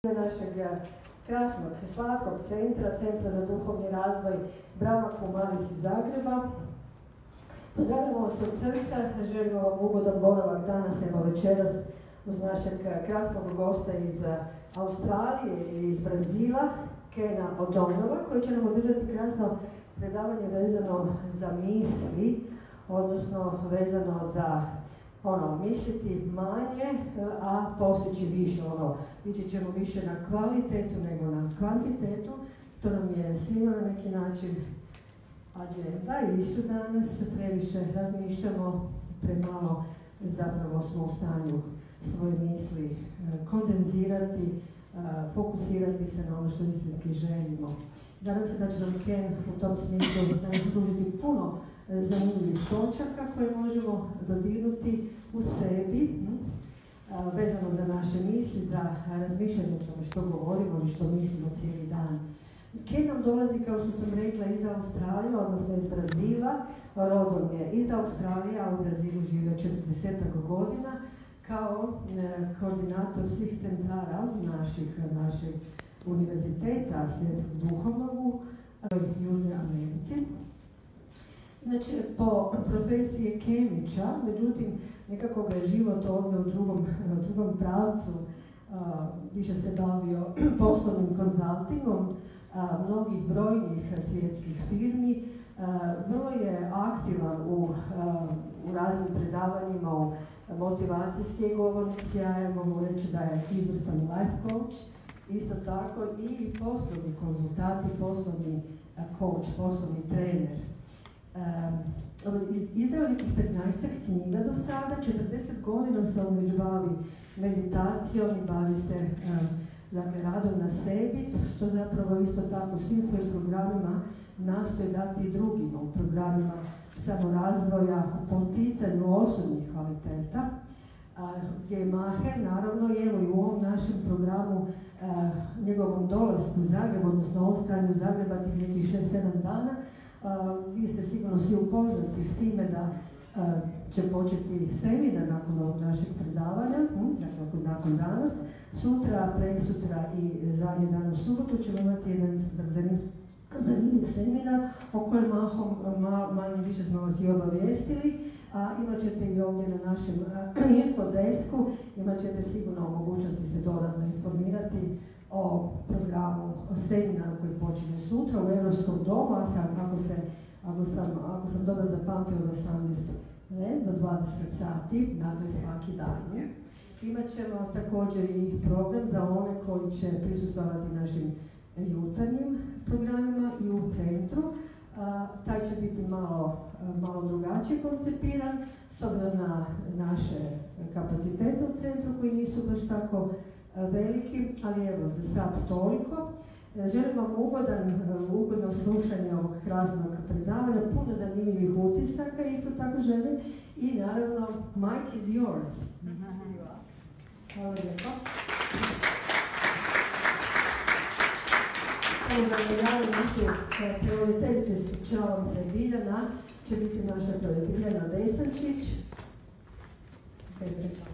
našeg krasnog, slatkog centra za duhovni razvoj Brama Kumaris iz Zagreba. Pozdravljamo vas od srca, želimo vam ugodan boravak danas, evo večeras, uz našeg krasnog gosta iz Australije i iz Brazila, Kena Odonova, koji će nam održati krasno predavanje vezano za misli, odnosno vezano za misliti manje, a postići više, ići ćemo više na kvalitetu nego na kvantitetu. To nam je svima na neki način agenda i su danas previše razmišljamo, premalo zapravo smo u stanju svoje misli kondenzirati, fokusirati se na ono što istinski želimo. Nadam se da će nam Ken u tom smislu pružiti puno zanimljivih točaka koje možemo dodirnuti u sebi, vezano za naše misli, za razmišljanje o tome što govorimo i što mislimo cijeli dan. Ken nam dolazi, kao što sam rekla, iz Australije, odnosno iz Brazila. Rodom je iz Australije, a u Brazilu žive 40 godina kao koordinator svih centara našeg univerziteta svjetskog duhovnog u Južnoj Americi. Znači, po profesiji je kemičar, međutim, nekako ga je život odveo u drugom pravcu. Više se bavio poslovnim konzultingom mnogih brojnih svjetskih firmi. Vrlo je aktivan u raznim predavanjima, u motivacijski govornici, ja mogu reći da je izvrstan life coach, isto tako i poslovni konzultant, poslovni coach, poslovni trener. Izdao nekih 15 knjiga do sada, 40 godina se on već bavi meditacijom i bavi se radom na sebi, što zapravo isto tako u svim svojim programima nastoji dati i drugima, u programima samorazvoja, u poticanju osobnih kvaliteta, gdje je maher, naravno, i evo i u ovom našem programu, njegovom dolasku u Zagreb, odnosno ostajanju Zagreba tih nekih 6-7 dana, vi ste sigurno svi upoznati s time da će početi seminar nakon ovog našeg predavanja, nakon danas. Sutra, preksutra i zadnji dan u subotu ćemo imati jedan zanimljiv seminar o kojem manje više smo vas i obavijestili. Imat ćete i ovdje na našem infodesku, imat ćete sigurno mogućnosti se dodatno informirati o programu, o seminaru koji počinje sutra u Europskom domu, a sad ako sam dobro zapamtila od 18 do 20 sati, dakle svaki dan. Imat ćemo također i program za one koji će prisustvovati našim jutarnjim programima i u centru. Taj će biti malo drugačije koncipiran, s obzirom na naše kapacitete u centru koji nisu baš tako veliki, ali evo za sad toliko. Želim vam ugodno slušanje ovog krasnog predavanja, puno zanimljivih utisaka, isto tako želim. I naravno, mic is yours. Hvala lijepo. Evo da me javim našu prevoditeljicu, ispričavam se, Biljana, će biti naša prevoditeljica Vesančić. Bez reklama.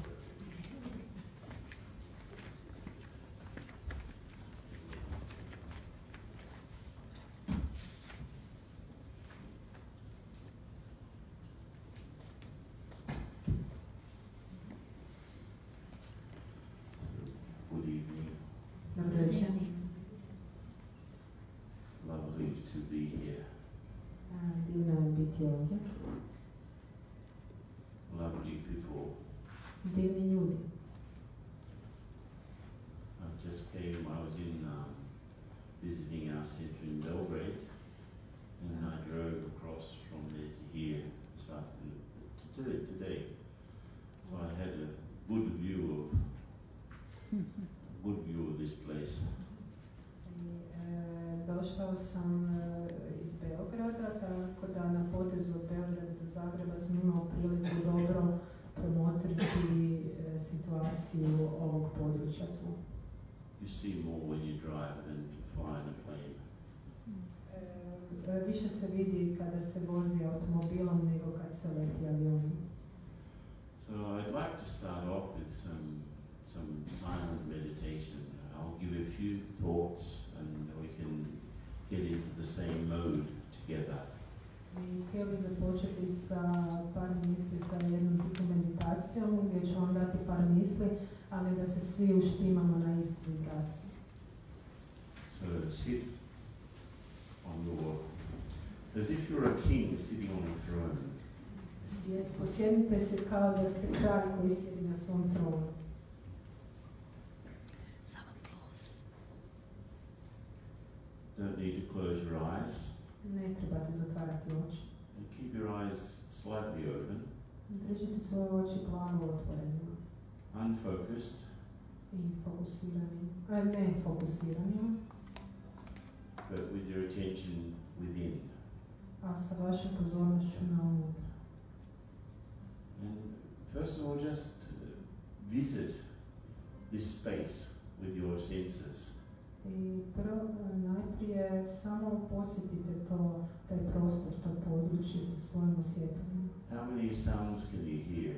Lovely to be here. Divno je biti ovdje. Lovely people. Divni ljudi. I just came, I was in visiting our center in Belgrade, and I drove across from there to here this afternoon, today. So I had a good view of this place. Došao sam iz Beograda, tako da na potezu od Beograda do Zagreba sam imao priliku dobro promotriti situaciju ovog područja tu. You see more when you drive than to fly in a plane. Više se vidi kada se vozi automobilom nego kad se leti avionom. So I'd like to start off with some silent meditation. I'll give few thoughts and we can get into the same mode together. I htio bih započeti sa par misli, sa jednom tihu meditacijom gdje ću vam dati par misli, ali da se svi uštimamo na istu vibraciju. So sit on your, as if you're a king sitting on a throne. Posjednite se kao da ste kralj koji sjedi na svom tronu. Don't need to close your eyes. Ne trebate zatvarati oči. And keep your eyes slightly open, Držite svoje oči blago otvorenima unfocused, i fokusirani, ne fokusiranima, but with your attention within. a sa vašom pozornošću na unutra. And first of all, just visit this space with your senses. I najprije samo posjetite taj prostor, to područje sa svojim osjetanjem. How many sounds can you hear?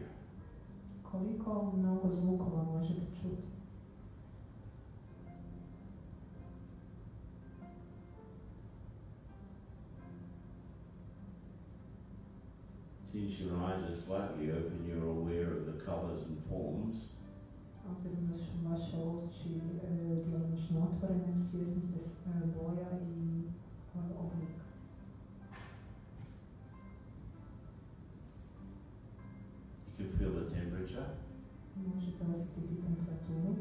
Koliko mnogo zvukova možete čuti? Since your eyes are slightly open, you're aware of the colors and forms. Obzirom da su vaše oči djelomično otvorene, svjesni ste boja i oblika. You can feel the temperature, Možete osjetiti temperaturu,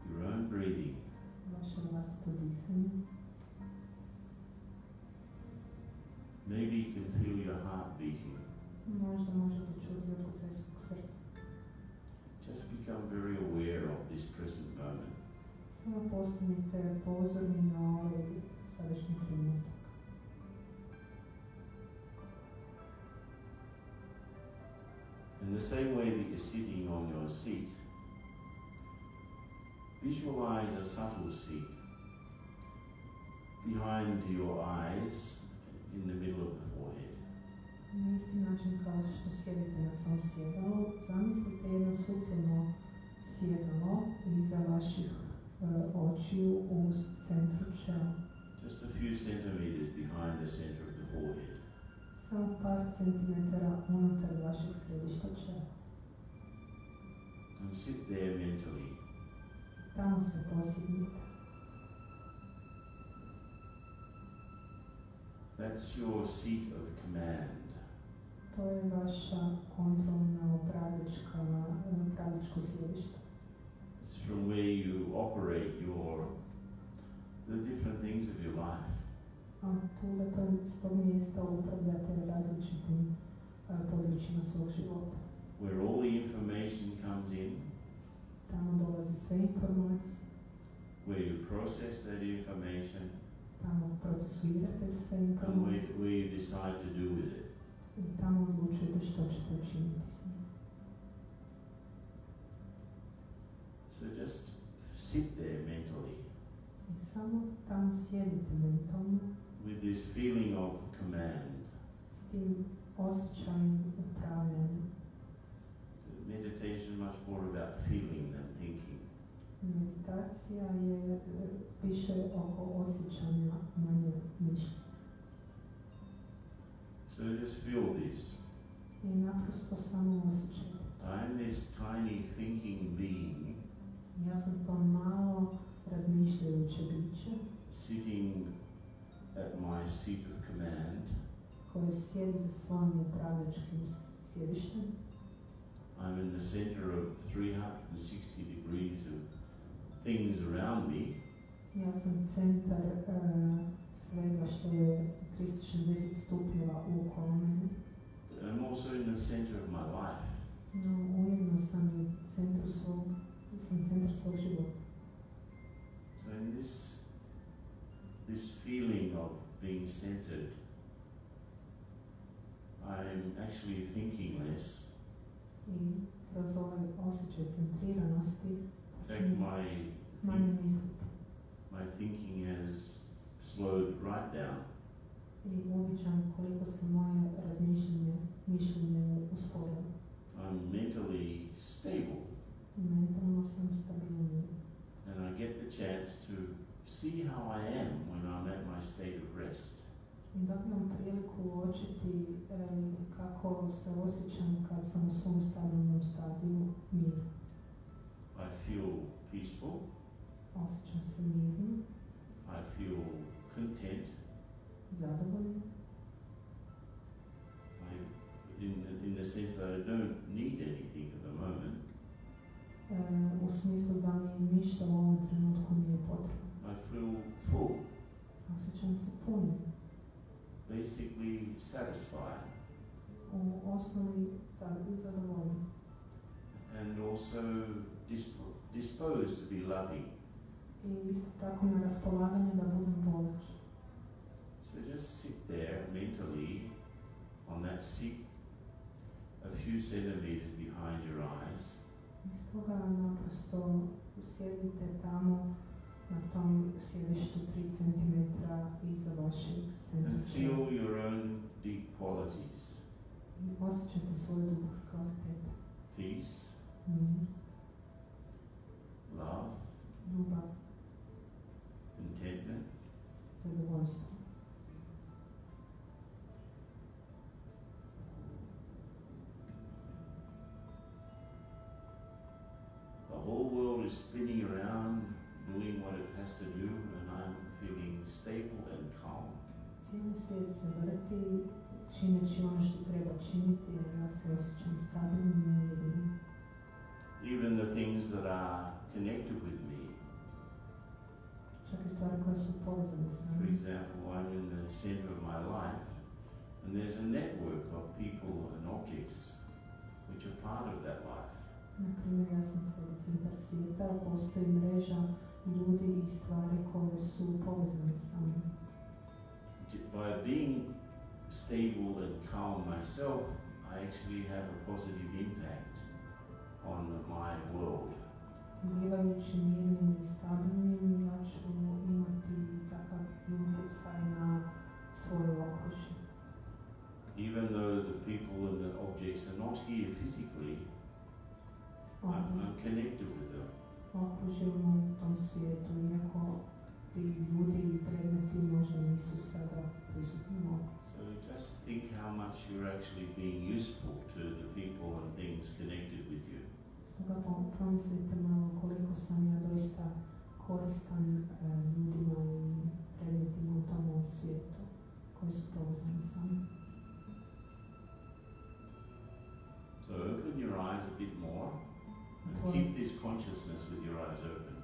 your own breathing. vaše vlastito disanje. Maybe you can feel your heart beating. Možda možete čuti otkucaj svog srca. Just become very aware of this present moment. Samo postanite pozorni na ovaj sadašnji trenutak. In the same way that you're sitting on your seat, visualize a subtle seat behind your eyes in the middle of the forehead. Na isti način kao što sjedite na svom sjedalu, zamislite jedno suptilno sjedalo iza vaših očiju u centru čela. Just a few centimeters behind the center of the forehead. Samo par centimetara unutar vašeg središta čela. And sit there mentally. Tamo se posjednite. That's your seat of command. To je vaša kontrolna upravljačko sjedište. It's from where you operate the different things of your life. A tu da to s tog mjesta upravljate različitim područjima svog života. Where all the information comes in. Tamo dolazi sve informacije. Where you process that information. Tamo procesuirate sve And informacije. where you decide to do with it. I tamo odlučujete što ćete učiniti s njim. So just sit there mentally I samo tamo sjedite mentalno with this feeling of command. s tim osjećajem upravljanja. So meditation much more about feeling than thinking. Meditacija je više oko osjećanja, manje mišljenja. So just feel this. I naprosto samo osjećajte. I'm this tiny thinking being Ja sam to malo razmišljajuće biće sitting at my seat of command. koje sjedi za svojim upravljačkim sjedištem. I'm in the center of 360 degrees of things around me. Ja sam centar svega što je 360 stupnjeva okolo mene. But I'm also in the center of my life. No, ujedno sam i centar svog života. So in this feeling of being centered, I'm actually thinking less. I kroz ovaj osjećaj centriranosti In fact, manje mislite. my thinking has slowed right down. I uviđam koliko se moje mišljenje usporilo. I'm mentally stable. Mentalno sam stabilniji. And I get chance to see how I am when I'm at my state of rest. I dobijem priliku uočiti kako se osjećam kad sam u svom stabilnom stadiju mira. I feel peaceful. Osjećam se mirnim, I feel content. zadovoljnim. In the sense that I don't need anything at the moment. U smislu da mi ništa u ovom trenutku nije potrebno. I feel full, Osjećam se punim, basically satisfied, u osnovi zadovoljnim. and also disposed to be loving. I isto tako na raspolaganju da budem voleć. So just sit there mentally on that seat a few centimeters behind your eyes. Iz toga naprosto sjedite tamo na tom sjedištu 3 cm iza vašeg centra. And feel your own deep qualities. I osjećate svoje duboke kvalitete. Peace, Mir, love, ljubav, contentment, zadovoljstvo. the whole world is spinning around, doing what it has to do, and I'm feeling stable and calm. Cijeli svijet se vrti, čineći ono što treba činiti, jer ja se osjećam stabilnim i mirnim. Even the things that are connected with me. Čak i stvari koje su povezane sa For mnom. example, I'm in the center of my life, and there's a network of people and objects which are part of that life. Naprimjer, ja sam centar svijeta, postoji mreža ljudi i stvari koje su povezane sa mnom. By being stable and calm myself, I actually have a positive impact on my world. Bivajući mirnim i stabilnim, ja ću imati takav utjecaj na svoje okružje. Even though the people and the objects are not here physically, I'm connected with them. Okružje u mom tom svijetu, iako ti ljudi i predmeti možda nisu sada prisutni ovdje. So just think how much you're actually being useful to the people and things connected with you. Stoga promislite malo koliko sam ja doista koristan ljudima i predmetima u tom mom svijetu koji su povezani sa mnom. So open your eyes a bit more and keep this consciousness with your eyes open.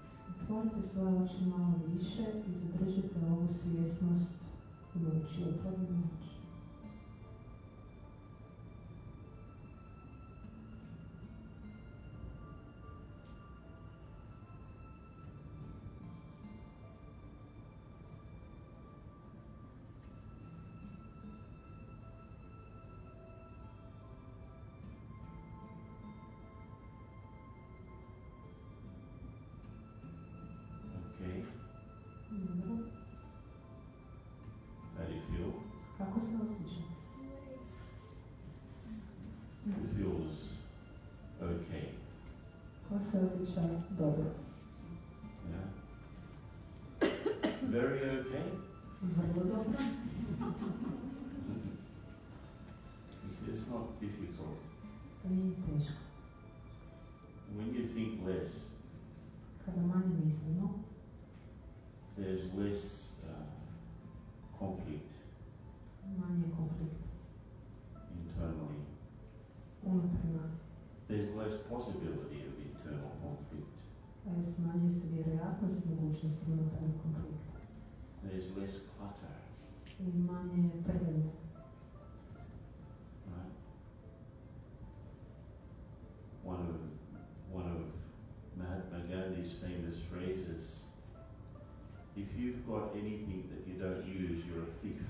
Otvorite svoje oči malo više i zadržite ovu svjesnost u oči, otvorene oči. Okay, Dobro. how do you feel? Kako se osjećate? It feels okay. Kako se osjeća dobro? Yeah. Very okay. Vrlo dobro. You see, it's not difficult. To nije teško. When you think less, Kada manje mislimo, there's less conflict manje konflikta internally. unutar nas. There's less possibility of internal conflict. Smanjuje se vjerojatnost mogućnosti unutarnjeg konflikta. There's less clutter. I manje trvenja. Right? One of Mahatma Gandhi's famous phrases: "If you've got anything that you don't use, you're a thief."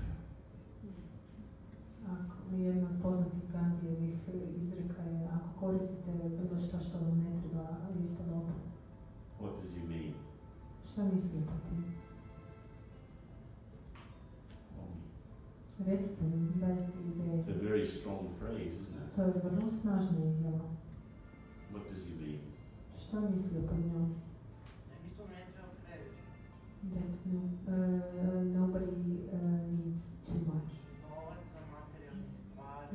Jedna od poznatih Gandhijevih izreka je: ako koristite bilo što vam ne treba, vi ste lopovi. What does he mean? Šta misli po tim? Recite mi, dajte ideje. It's a very strong phrase, isn't it? To je vrlo snažna izjava. What does he mean? Šta misli pod njom? Ne mi to ne treba that nobody needs too much.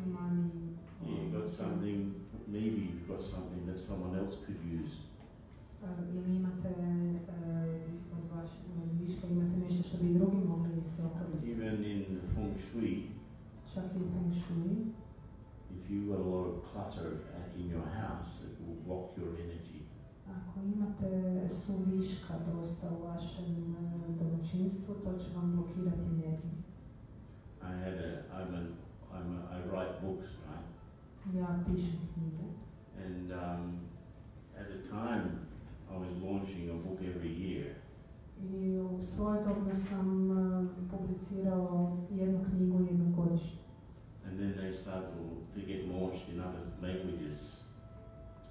Money. Yeah, you've got something, maybe you've got something that someone else could use. Ili imate od vašeg viška, imate nešto što bi drugi mogli se okoristiti. Even in feng shui, Čak i u feng shui, if you've got a lot of clutter in your house, it will block your energy. ako imate suviška dosta u vašem domaćinstvu, to će vam blokirati energiju. I write books, right? Ja pišem knjige. And at the time, I was launching a book every year. I svojedobno sam publicirao jednu knjigu jednom godišnje. And then they started to get launched in other languages.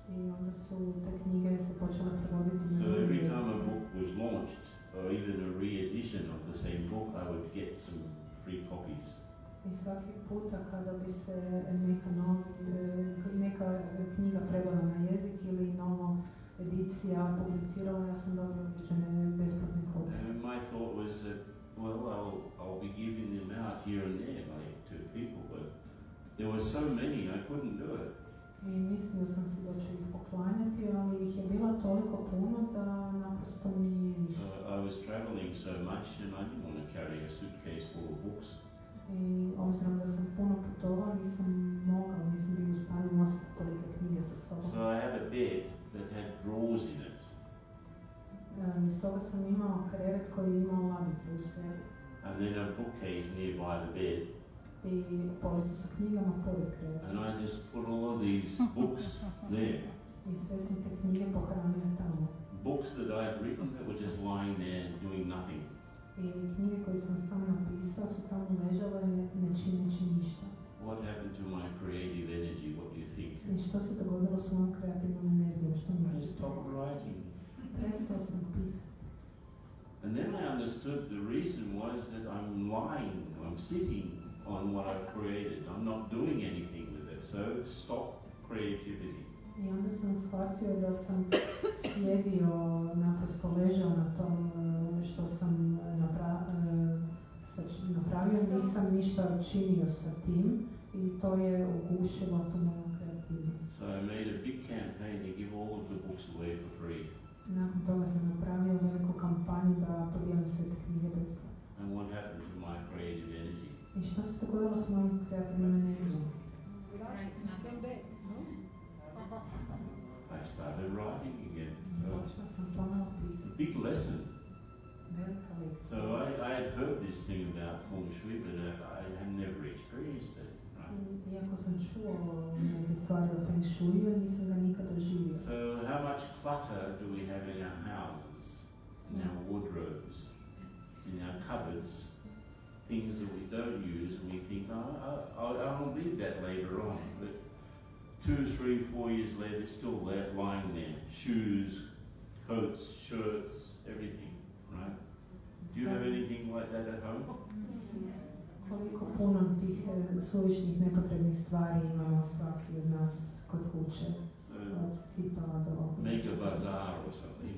I onda su te knjige se počele prevoditi na So druge every jezike. time a book was launched, or even a re-edition of the same book, I would get some free copies. I svaki puta kada bi se neka knjiga prevela na jezik ili nova edicija publicirala, ja sam dobila određene besplatne kopije. And my thought was that, well, I'll be giving them out here and there, like to people, but there were so many I couldn't do it. I mislio sam si da ću ih poklanjati, ali ih je bilo toliko puno da naprosto nije ništa. I was traveling so much and I didn't want to carry a suitcase full of books. I obzirom da sam puno putovao, nisam bio u stanju nositi tolike knjige sa sobom. So I had a bed that had drawers in it. Iz toga sam imao krevet koji je imao ladice u sebi. And then a bookcase nearby the bed. I policu sa knjigama pored kreveta. And I just put all of these books there. I sve sam te knjige pohranio tamo. Books that I had written that were just lying there doing nothing. I knjige koje sam sam napisao su tamo ležale ne čineći ništa. What happened to my creative energy? What do you think? I što se dogodilo s mojom kreativnom energijom? Što I mislite? stopped writing. Prestao sam pisati. And then I understood the reason was that I'm lying, I'm sitting on what I've created. I'm not doing anything with it. So stop creativity. I onda sam shvatio da sam sjedio, naprosto ležao na tom što sam napravio, nisam ništa činio sa tim i to je ugušilo tu moju kreativnost. So I made a big campaign to give all of the books away for free. Nakon toga sam napravio veliku kampanju da podijelim sve te knjige besplatno. And what happened to my creative energy? I što se dogodilo s mojim kreativnom energijom? I started writing again. Počela sam ponovo A pisati. big lesson. Velika lekcija. So I had heard this thing about feng shui, but I had never experienced it. Right? Iako sam čuo neke stvari o feng shuiju, nisam ga nikad doživio. So how much clutter do we have in our houses, in our wardrobes, in our cupboards? Things that we don't use and we think, I'll need that later on. But 2, 3, 4 years later, it's still there, lying there. Shoes, coats, shirts, everything, right? Do you have anything like that at home? Koliko puno tih suvišnih nepotrebnih stvari imamo svaki od nas kod kuće, So od cipala do... make a bazaar or something.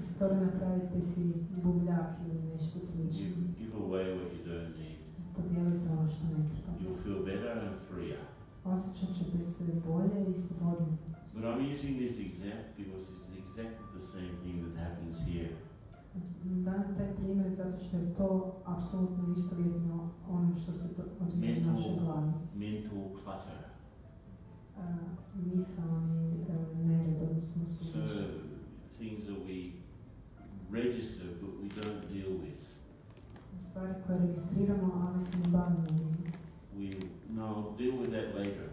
Stoga napravite si buvljak ili nešto slično. Give away what you don't need. Podijelite ono što ne treba. You'll feel better and freer. Osjećat ćete se bolje i slobodnije. But I'm using this example because it's exactly the same thing that happens here. Dajem taj primjer zato što je to apsolutno istovjetno ono što se odvija u našoj glavi. Mental clutter. Misalni nered, odnosno So suviše. things that we register but we don't deal with. Stvari koje registriramo, ali se ne bavimo njima. I'll deal with that later.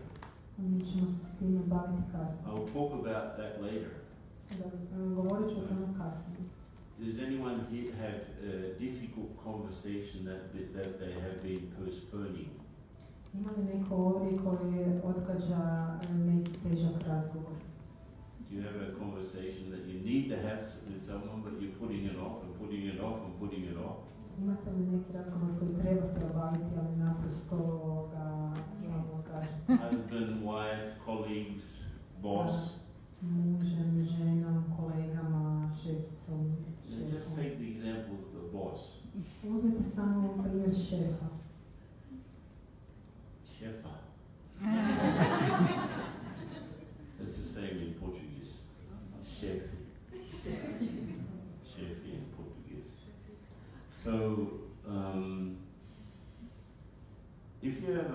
Mi ćemo se s time baviti kasnije. I'll talk about that later. Govorit ću o tome kasnije. Does anyone here have a difficult conversation that they have been postponing? Ima li neko ovdje koji odgađa neki težak razgovor? Do you have a conversation that you need to have with someone but you're putting it off and putting it off and putting it off? Imate li neki razgovor koji trebate obaviti, ali naprosto ga samo odgađate? Husband, wife, colleagues, boss. Mužem, ženom, kolegama, šeficom, Just Just take the example of the boss. Uzmite samo primjer šefa. Chefa. It's the same in Portuguese. Chefe. Chefe in Portuguese. So, if you have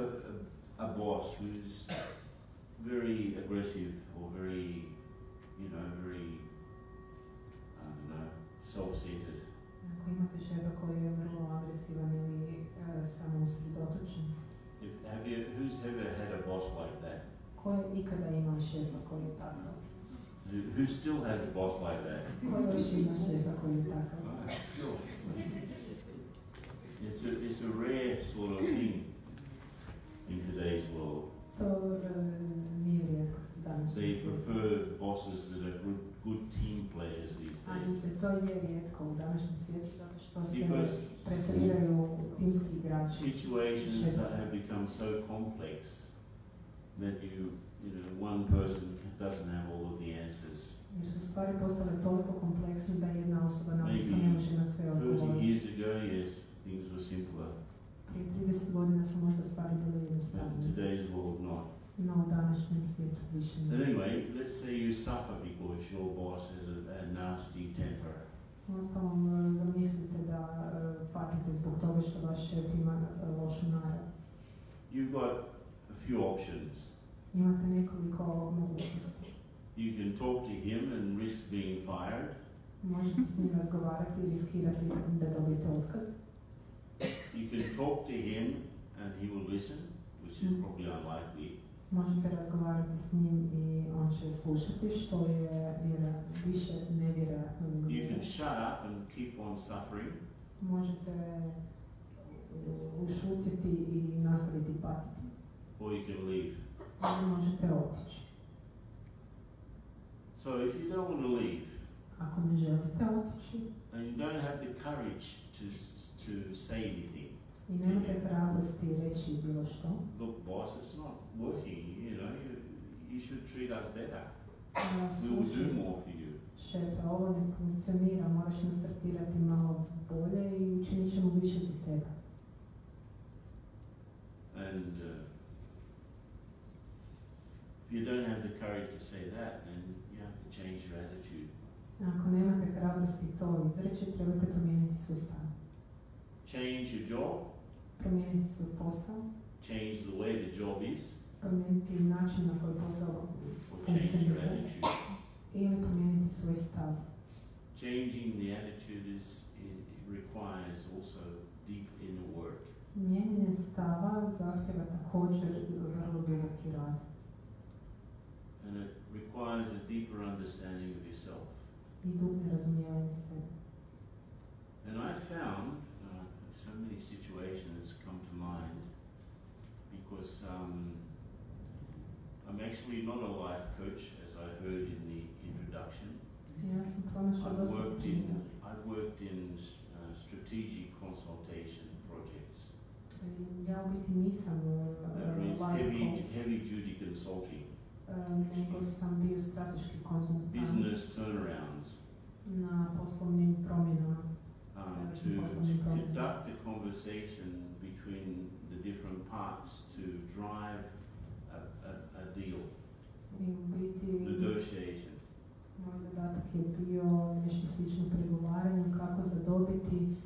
a boss who's very aggressive or very, very, I don't know, self-centered. Ako imate šefa koji je vrlo agresivan ili samousredotočen. Who's ever had a boss like that? Ko je ikada imao šefa koji je takav? Who still has a boss like that? Ko još ima šefa koji je takav? Still. It's a rare sort of thing in today's world. To nije rijetkost danas. They prefer bosses that are good team players these days. To je rijetko u današnjem svijetu zato što se preferiraju timski igrači. Situations have become so complex that one person doesn't have all of the answers. Jer su stvari postale toliko kompleksne da jedna osoba naprosto ne može na sve odgovoriti. 30 years ago, yes, things were simpler. Prije 30 godina su možda stvari bile jednostavne. In today's world, not. No, u današnjem svijetu više ne. Anyway, let's say you suffer because your boss has a nasty temper. Uostalom, zamislite da patite zbog toga što vaš šef ima lošu narav. You've got a few options. Imate nekoliko mogućnosti. You can talk to him and risk being fired. Možete s njim razgovarati i riskirati da dobijete otkaz. You can talk to him and he will listen, which is probably unlikely. Možete razgovarati s njim i on će slušati, što je više nevjerojatno. You can shut up and keep on suffering. Možete ušutiti i nastaviti patiti. Or you can leave. Ali možete otići. So if you don't want to leave, ako ne želite otići, and you don't have the courage to say anything, i nemate hrabrosti reći bilo što, look, boss, it's not working. You should treat us better. We will do more for you. Šefe, ovo ne funkcionira, moraš nas tretirati malo bolje i učinit ćemo više za tebe. And if you don't have the courage to say that, then you have to change your attitude. Ako nemate hrabrosti to izreći, trebate promijeniti svoj stav. Change your job. Promijeniti svoj posao. Change the way the job is. Promijeniti način na koji posao funkcionira. Ili promijeniti svoj stav. Changing the attitude requires also deep inner work. Mijenjanje stava zahtjeva također vrlo duboki rad. And it requires a deeper understanding of yourself. I dublje razumijevanje sebe. And I found so many situations come to mind because I'm actually not a life coach, as I heard in the introduction. I've worked in strategic consultation projects. Ja u biti nisam life coach. Heavy duty consulting. Nego sam bio strateški konzultant. Business turnarounds. Na poslovnim promjenama. To conduct a conversation between the different parts to drive a deal, negotiation. Moj zadatak je bio nešto slično pregovaranju, kako zadobiti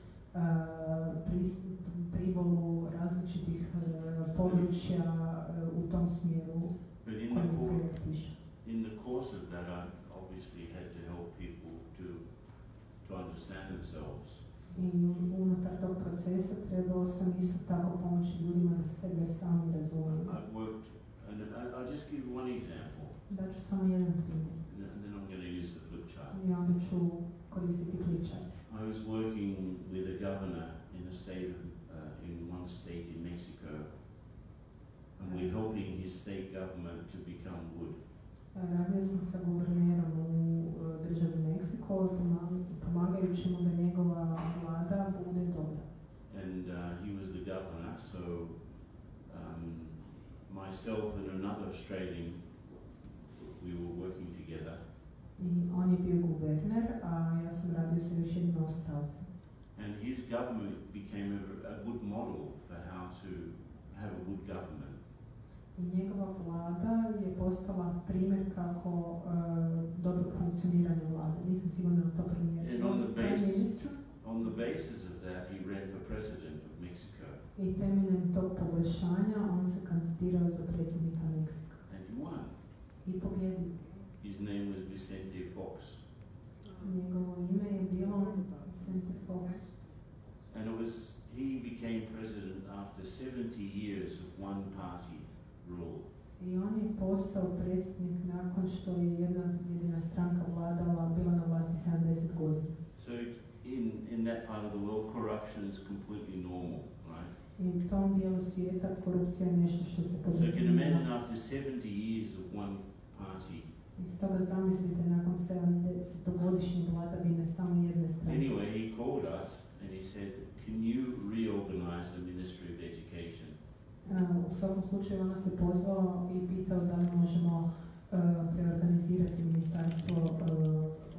privolu različitih područja u tom smjeru kojem projekt piše. In the course of that, I obviously had to help people to understand themselves. I unutar tog procesa trebao sam isto tako pomoći ljudima da sebe sami razumiju. I'll just give one example. Daću samo jedan primjer. And then I'm going to use the flip chart. I onda ću koristiti flip chart. I was working with a governor in one state in Mexico, and we're helping his state government to become good. Radio sam sa guvernerom u državi Meksiko, pomagajući mu da njegova vlada bude dobra. And he was the governor, so myself and another Australian, we were working together. I on je bio guverner, a ja sam radio sa još jednim Australcem. And his government became a good model for how to have a good government. I njegova vlada je postala primjer kako dobro funkcioniranje vlade. Nisam sigurna da to primjer. On the basis of that, he ran for president of Mexico. I temeljem tog poboljšanja on se kandidirao za predsjednika Meksika. And he won. I pobjedio. His name was Vicente Fox. Njegovo ime je bilo Vicente Fox. And he became president after 70 years of one party rule. I on je postao predsjednik nakon što je jedina stranka vladala, bila na vlasti 70 godina. So in that part of the world, corruption is completely normal, right? I u tom dijelu svijeta korupcija je nešto što se So you can podrazumijeva. imagine after 70 years of one party. I stoga zamislite nakon 70-godišnje vladavine samo jedne stranke. Anyway, he called us and he said, can you reorganize the Ministry of Education? U svakom slučaju ona se pozvao i pitao da li možemo preorganizirati ministarstvo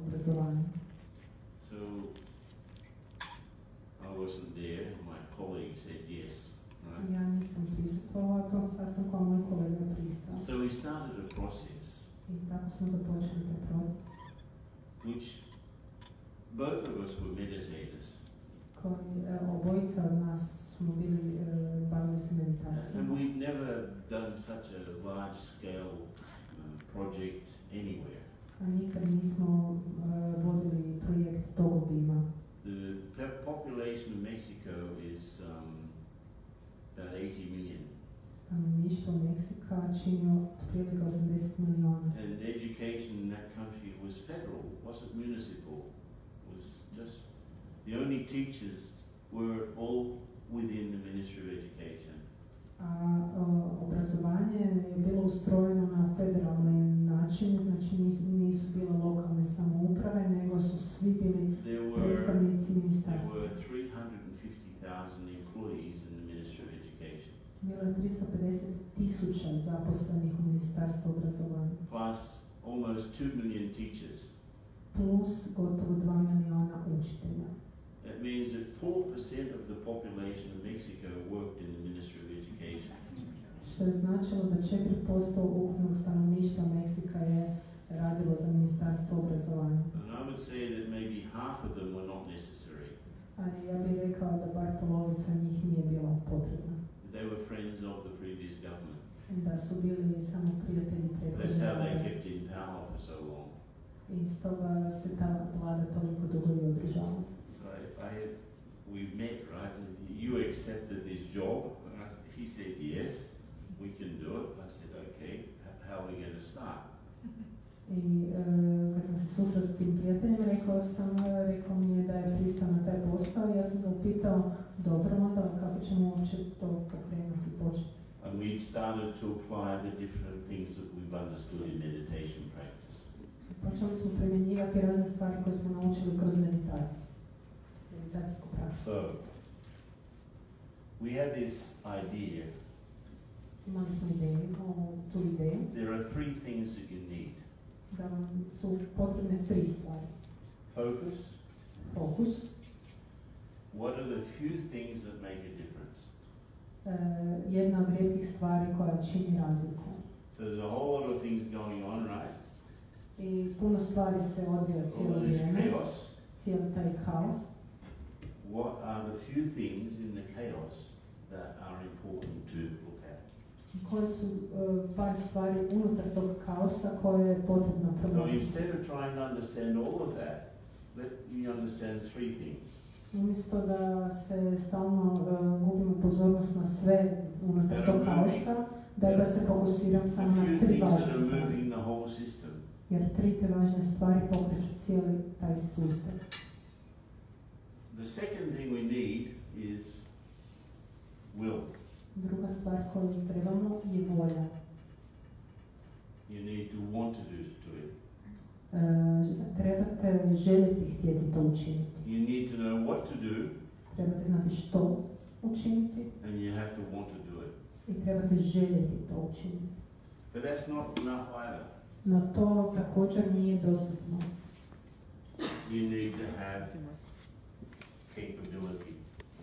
obrazovanja. So I wasn't there, my colleague said yes. Right? Ja nisam prisustvovao tom sastanku, a moj kolega je pristao. So we started a process I tako smo započeli taj proces. which both of us were meditators. Koji obojica od nas smo bili bavili se meditacijom. And we've never done such a large scale project anywhere. A nikad nismo vodili projekt tog obima. The population of Mexico is about 80 million. Stanovništvo Meksika čini otprilike 80 miliona. And education in that country was federal, wasn't municipal. It was just the only teachers were all within the Ministry of Education. Obrazovanje je bilo ustrojeno na federalni način, znači nisu bile lokalne samouprave, nego su svi bili predstavnici ministarstva. There were 350,000 employees in the Ministry of Education. Bilo je 350,000 zaposlenih u ministarstvu obrazovanja. Plus almost 2 million teachers. Plus gotovo 2 miliona učitelja. That means that 4% of the population of Mexico worked in the Ministry of Education. Što je značilo da 4% ukupnog stanovništva Meksika je radilo za ministarstvo obrazovanja. And I would say that maybe half of them were not necessary. Ali ja bih rekao da bar polovica njih nije bila potrebna. They were friends of the previous government. Da su bili samo prijatelji prethodne That's how they vlade. kept in power for so long. I stoga se ta vlada toliko dugo i održala. So we met, right? You accepted this job. He said yes, we can do it. I said okay. How are we going to start? I kad sam se susreo s tim prijateljem, rekao mi je da je pristao na taj posao. Ja sam ga upitao, dobro, onda kako ćemo uopće to pokrenuti i početi. And we started to apply the different things that we've understood in meditation practice. Počeli smo primjenjivati razne stvari koje smo naučili kroz meditaciju. Meditacijsku praksu. So, we had this idea. Imali smo ideju, tu ideju. There are 3 things that you need. Da vam su potrebne 3 stvari. Focus. Fokus. What are the few things that make a difference? Jedna od rijetkih stvari koja čini razliku. So there's a whole lot of things going on, right? I puno stvari se odvija cijelo vrijeme. Chaos. Cijeli taj kaos. What are the few things in the chaos that are important to look at? Koje su par stvari unutar tog kaosa koje je potrebno So promotriti. instead of trying to understand all of that, let you understand 3 things. Umjesto da se stalno gubimo pozornost na sve unutar tog kaosa, da se fokusiram samo na 3 važne stvari. Jer 3 te važne stvari pokreću cijeli taj sustav. The second thing we need is will. Druga stvar koju trebamo je volja. You need to want to do it. Trebate željeti htjeti to učiniti. You need to know what to do. Trebate znati što učiniti. And you have to want to do it. I trebate željeti to učiniti. But that's not enough either. No to također nije dostatno. You need to have capability.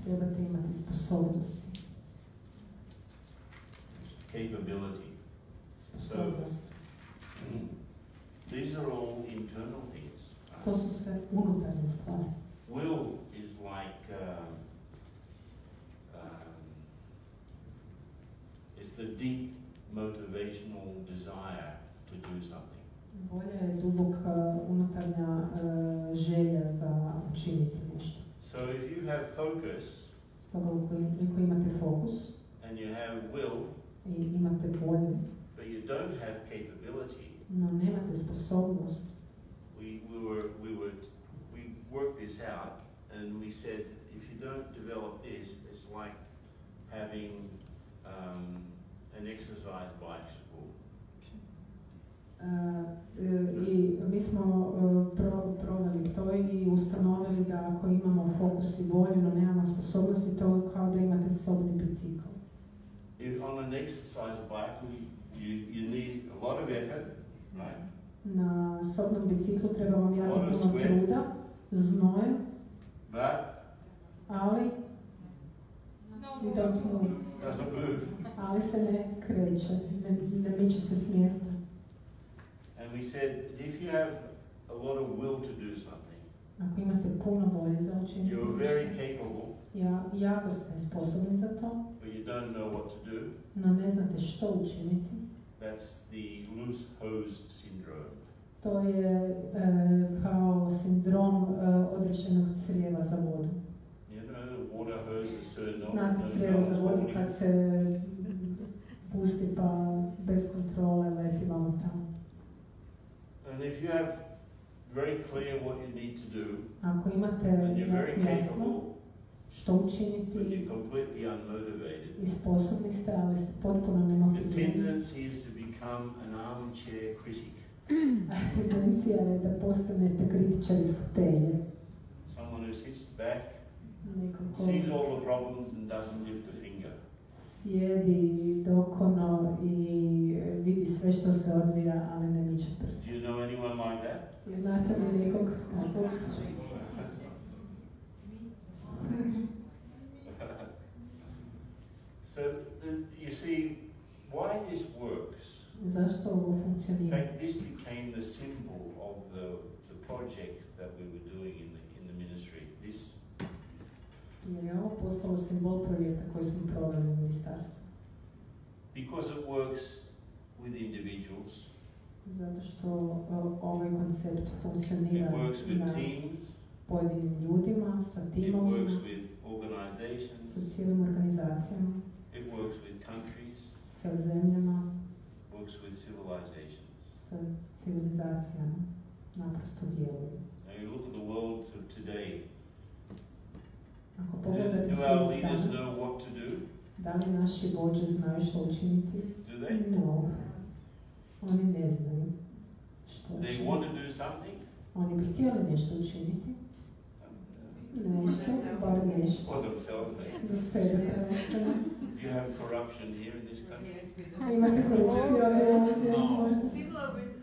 Trebate imati sposobnosti. Capability. Sposobnost. These are all internal things. To su sve unutarnje stvari. Will is like it's the deep motivational desire to do something. Volja je duboka unutarnja želja za učiniti nešto. So if you have focus, Stoga ukoliko imate fokus and you have will, i imate volju, but you don't have capability, no nemate sposobnost, we worked this out, and we said if you don't develop this, it's like having an exercise bicycle. I mi smo proveli to i ustanovili da ako imamo fokus i volju, no nemamo sposobnosti, to je kao da imate sobni bicikl. If on an exercise bike, you need a lot of effort, right? Na sobnom biciklu treba vam jako puno truda, znoja, ali you don't move. Doesn't move. Ali se ne kreće, ne miče se s mjesta. And we said, if you have a lot of will to do something, Ako imate puno volje za učiniti, you're very capable, jako ste sposobni za to, but you don't know what to do. no ne znate što učiniti. That's the loose hose syndrome. To je kao sindrom odrešenog crijeva za vodu. You know, the water hose is turned on. Znate crijevo za vodu kad se pusti pa bez kontrole leti vamo tamo. And if you have very clear what you need to do, Ako imate and you're very jasno capable, što but učiniti you're completely unmotivated, i sposobni ste, ali ste potpuno the nemotivirani. tendency is to become an armchair critic. Tendencija je da postanete kritičar iz fotelje. Someone who sits back, Neko ko sees all the problems and doesn't lift a finger. sjedi dokono i vidi sve što se odvija, ali ne miče prst. Do you know anyone like that? I znate li nekog takvog? So, you see, why this works. Zašto ovo In funkcionira? fact, this became the symbol of the project that we were doing in the ministry. This, Jer je ovo postalo simbol projekta koji smo proveli u ministarstvu. because it works with individuals, Zato što ovaj koncept it funkcionira works with na teams, pojedinim ljudima, sa it timovima, works with sa organizations, cijelim organizacijama, it works with countries, sa zemljama, works with civilizations. sa civilizacijama. Naprosto djeluju. Now you look at the world today. Ako Do pogledate our svijet leaders danas, know what to do? da li naši vođe znaju što učiniti? Do they? No. Oni ne znaju što They učiniti. want to do something? Oni bi htjeli nešto učiniti. Nešto, bar nešto. For themselves. Za sebe prvenstveno. You have corruption here in this country. Yes, we do. Imate korupciju ovdje u ovoj zemlji, možda. Similar with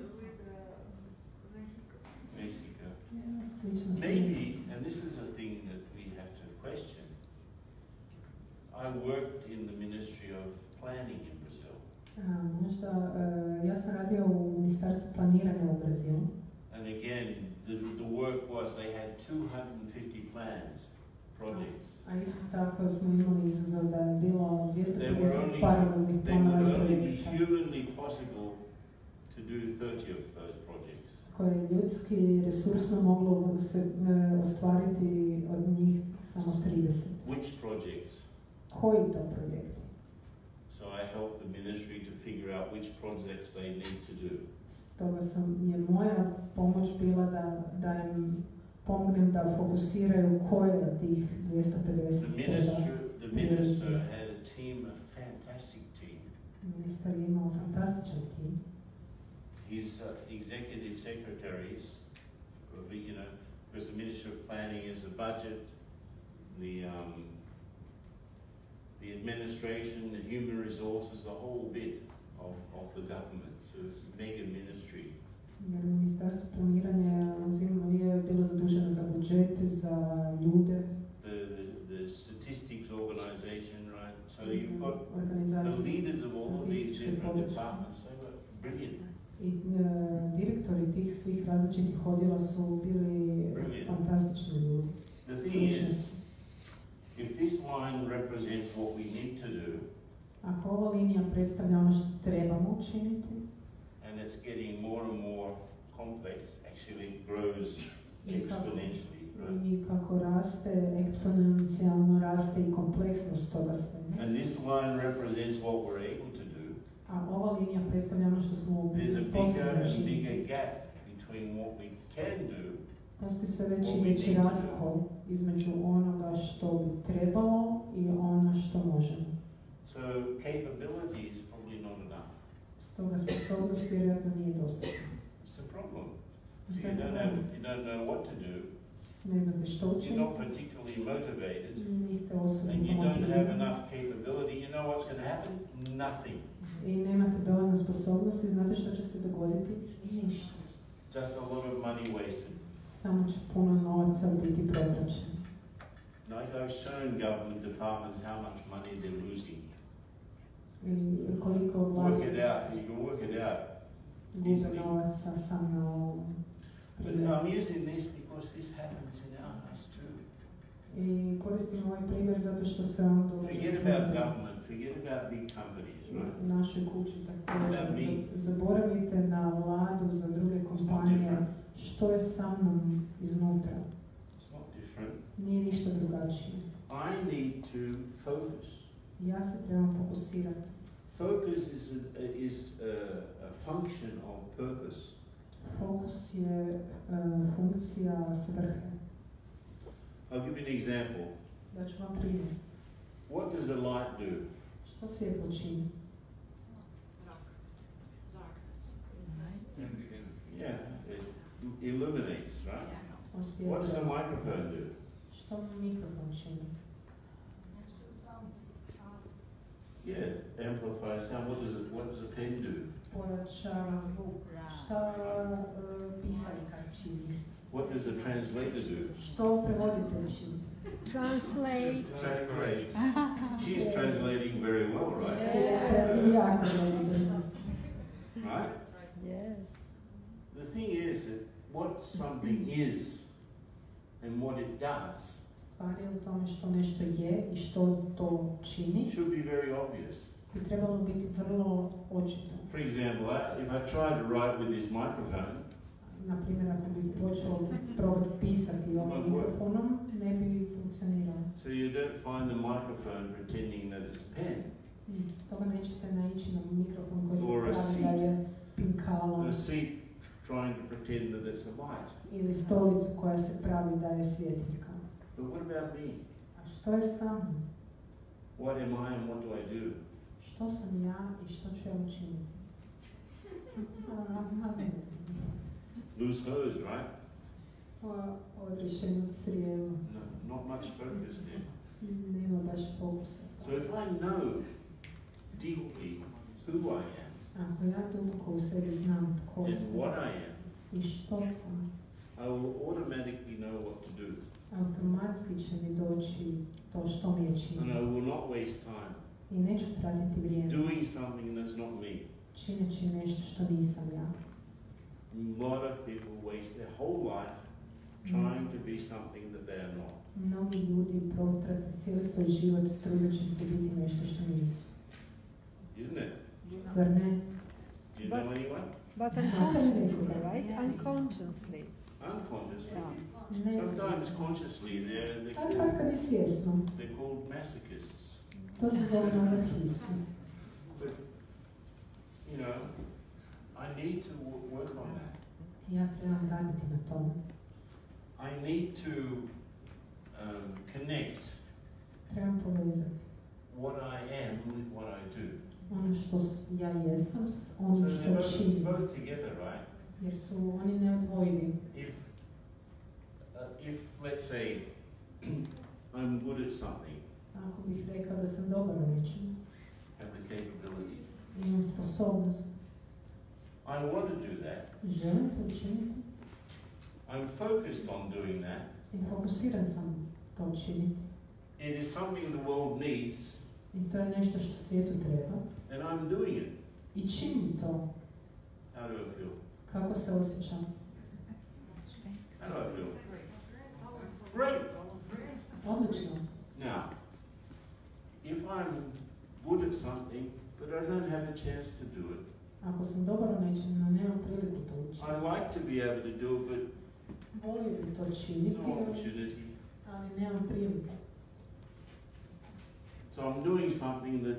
Mexico. Slično se Maybe, and this is a thing that we have to question. I worked in the Ministry of Planning in Brazil. Možda, ja sam radio u ministarstvu planiranja u Brazilu. And again, the work was they had 250 plans, projects. A isto tako smo imali izazov da je bilo They 250 paralelnih They would planova i only be projekata humanly possible to do 30 of those projects. koje je ljudski resursno moglo se ostvariti od njih samo 30. Which projects? Koji to projekti? So I helped the ministry to figure out which projects they need to do. Stoga je moja pomoć bila da im pomognem da fokusiraju koje od tih 250 The minister had a team, a fantastic team. Ministar je imao fantastičan tim. His executive secretaries, you know, because the Ministry of Planning is the budget, the administration, the human resources, the whole bit of the government, so it's mega ministry. Jer ministarstvo planiranja nije bilo zaduženo za budžet, za ljude. The statistics organization, right? So you've got the leaders of all of these different departments. They were brilliant. I direktori tih svih različitih odjela su bili fantastični ljudi. The thing is, if this line represents what we need to do, ako ova linija predstavlja ono što trebamo učiniti, and it's getting more and more complex, actually it grows exponentially, right? I kako raste, eksponencijalno raste i kompleksnost toga sve. And this line represents what we're able to do. A ova linija predstavlja ono što smo There's a sposobni bigger and učiniti. bigger gap between what we can do. Postoji sve veći raskol između onoga što bi trebalo i ono što možemo. So capability is probably not enough. Stoga sposobnost vjerojatno nije dostatna. It's a problem. So you don't know what to do. Ne znate što You're učiniti. not particularly motivated. Niste osobno And you don't have motivirani. enough capability. You know what's going to happen? Nothing. I nemate dovoljno sposobnosti, znate što će se dogoditi? Ništa. Just a lot of money wasted. Samo će puno novaca biti potrošeno. Like I've shown government departments how much money they're losing. I koliko Work it out. You can work it out. gube novaca sam na ovom. But I'm using this because this happens in our house too. I koristim ovaj primjer zato što se on događa Forget about government. Forget about big companies, right? u našoj kući također. About me. Zaboravite na vladu, za druge kompanije. Što je sa mnom iznutra? It's not different. Nije ništa drugačije. I need to focus. Ja se trebam fokusirati. Focus is a function of purpose. Fokus je funkcija svrhe. I'll give you an example. Da ću vam primjer. What does a light do? Što svjetlo čini? Yeah, it illuminates, right? What does a microphone do? Što mikrofon čini? Yeah, amplify sound. What does a pen do? Pojačava zvuk. Šta pisaljka čini? What does a translator do? Što prevoditelj čini? Translate. Translates. She's translating very well, right? Jako dobro. Right? Yes. The thing is that what something is and what it does Stvar je u tome što nešto je i što to čini. should be very obvious. Bi trebalo biti vrlo očito. For example, if I try to write with this microphone, Na primjer, ako bi počeo probati pisati ovim mikrofonom, ne bi funkcioniralo. so you don't find the microphone pretending that it's a pen, Toga nećete naići na mikrofon koji se Or a pravi da je pinkalo or a seat trying to pretend that it's a light. ili stolicu koja se pravi da je svjetiljka. But what about me? A što je sa mnom? What am I and what do I do? Što sam ja i što ću ja učiniti? Ne znam. Loose hose, right? Odrešeno crijevo. No, not much focus there. Nema baš fokusa. So if I know deeply who I am Ako ja duboko u sebi znam tko and sam what I am, i što sam, I will automatically know what to do. automatski će mi doći to što mi je And I činiti. will not waste time I neću tratiti vrijeme doing something that's not me. čineći nešto što nisam ja. A lot of people waste their whole life trying to be something that they are not. Mnogi ljudi protrate cijeli svoj život trudeći se biti nešto što nisu. Isn't it? Zar ne? Do you know anyone? But unconsciously, right? Unconsciously. Unconsciously. Yeah. Ne Sometimes svjesno. consciously they're A kad je svjesno, called masochists. to se zove mazohisti. But you know, I need to work on that. Ja trebam raditi na tome. I need to connect Trebam povezati what I am with what I do. ono što ja jesam s So ono they're što činim. both together, right? Jer su oni neodvojivi. If let's say I'm good at something, Ako bih rekao da sam dobar u nečemu, have the capability, Imam sposobnost. I want to do that. Želim to učiniti. I'm focused on doing that. I fokusiran sam to učiniti. It is something the world needs, I to je nešto što svijetu treba. and I'm doing it. I činim to. How do I feel? Kako se osjećam? How do I feel? Great. Odlično. Now, if I'm good at something, but I don't have a chance to do it, Ako sam dobar u nečem, no nemam priliku to učiniti. I like to be able to do it, but Volio bi to činiti, no opportunity. ali nemam priliku. So I'm doing something that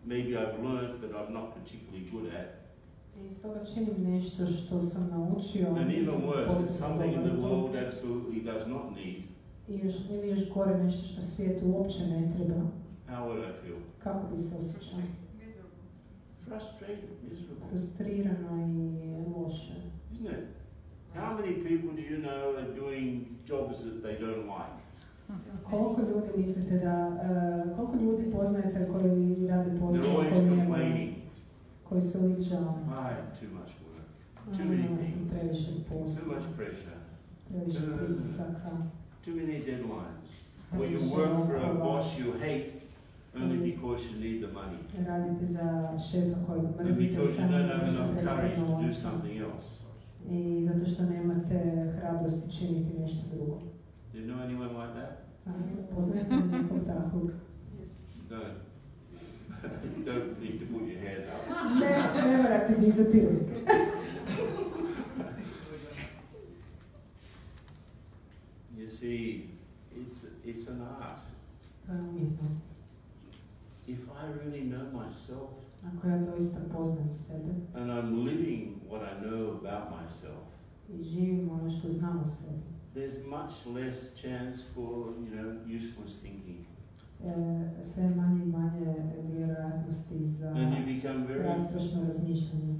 maybe I've learned, but I'm not particularly good at. I iz toga činim nešto što sam naučio. And nisam even worse, it's posebno something dobar the u tome. world absolutely does not need. Ili još gore nešto što svijetu uopće ne treba. How would I feel? Kako bi se osjećao? Frustrated, miserable. Frustrirano i loše. Isn't it? How many people do you know are doing jobs that they don't like? Koliko ljudi mislite da, koliko ljudi poznajete koji rade They're posao always koji complaining. koji se uvijek žale? I have too much work, too many Imam things, sam previše too posla, much pressure, previše pritisaka. too many deadlines. Or you work for a boss you hate only because you need the money. Radite za šefa kojeg And mrzite because you samo don't zato have što enough trebate courage to do novac. something else. I zato što nemate hrabrosti činiti nešto drugo. Do you know anyone like that? Poznajete li nekog takvog? Don't. You don't need to put your hand up. Ne morate dizati ruke. You see, it's an art. To je umjetnost. If I really know myself, Ako ja doista poznam sebe and I'm living what I know about myself, i živim ono što znam o sebi, there's much less chance for, useless thinking. Sve manje i manje vjerojatnosti za And you become very, rastrošno razmišljanje.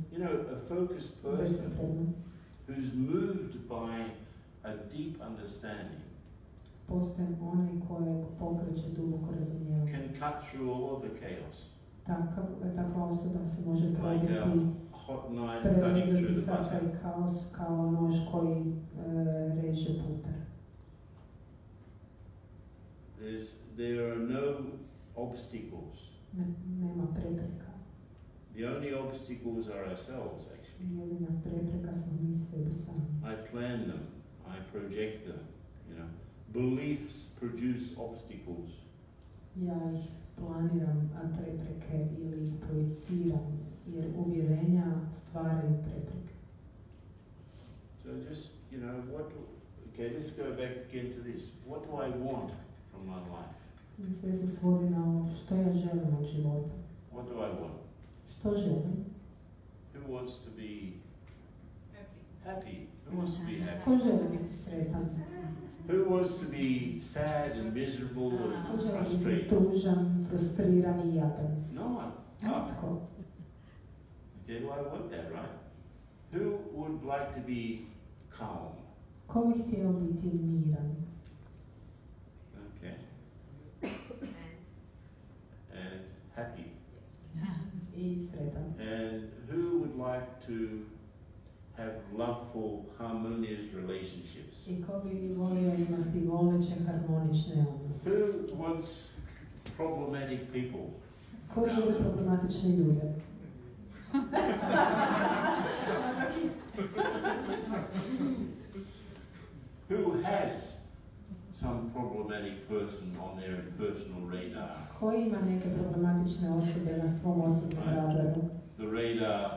a focused person Bespotrebno. who's moved by a deep understanding Postajem onaj koje pokreće duboko razumijevanje. can cut through all of the chaos, Takva osoba se može like probiti, a hot knife cutting prerezati through the sav butter. taj kaos kao nož koji reže putar. There are no obstacles. Nema prepreka. The only obstacles are ourselves, actually. Jedina prepreka smo mi sebi sami. I plan them, I project them, Beliefs produce obstacles. Ja ih planiram, a prepreke ili ih projiciram, jer uvjerenja stvaraju prepreke. So just, let's go back again to this. What do I want from my life? I sve se svodi na ovo što ja želim od života. What do I want? Što želim? Who wants to be happy? Who wants to be happy? Ko želi biti sretan? Who wants to be sad and miserable Ko and želi biti frustrated? tužan, frustriran i jadan? No one. Nitko. Okay, well, I want that, right? Who would like to be calm? Ko bi htio biti miran? Okay. And happy. I sretan. And who would like to have loveful, harmonious relationships? I ko bi volio imati voleće, harmonične odnose? Who wants problematic people? Ko želi problematične ljude? Who has some problematic person on their personal radar? Ko ima neke problematične osobe na svom osobnom radaru? The radar.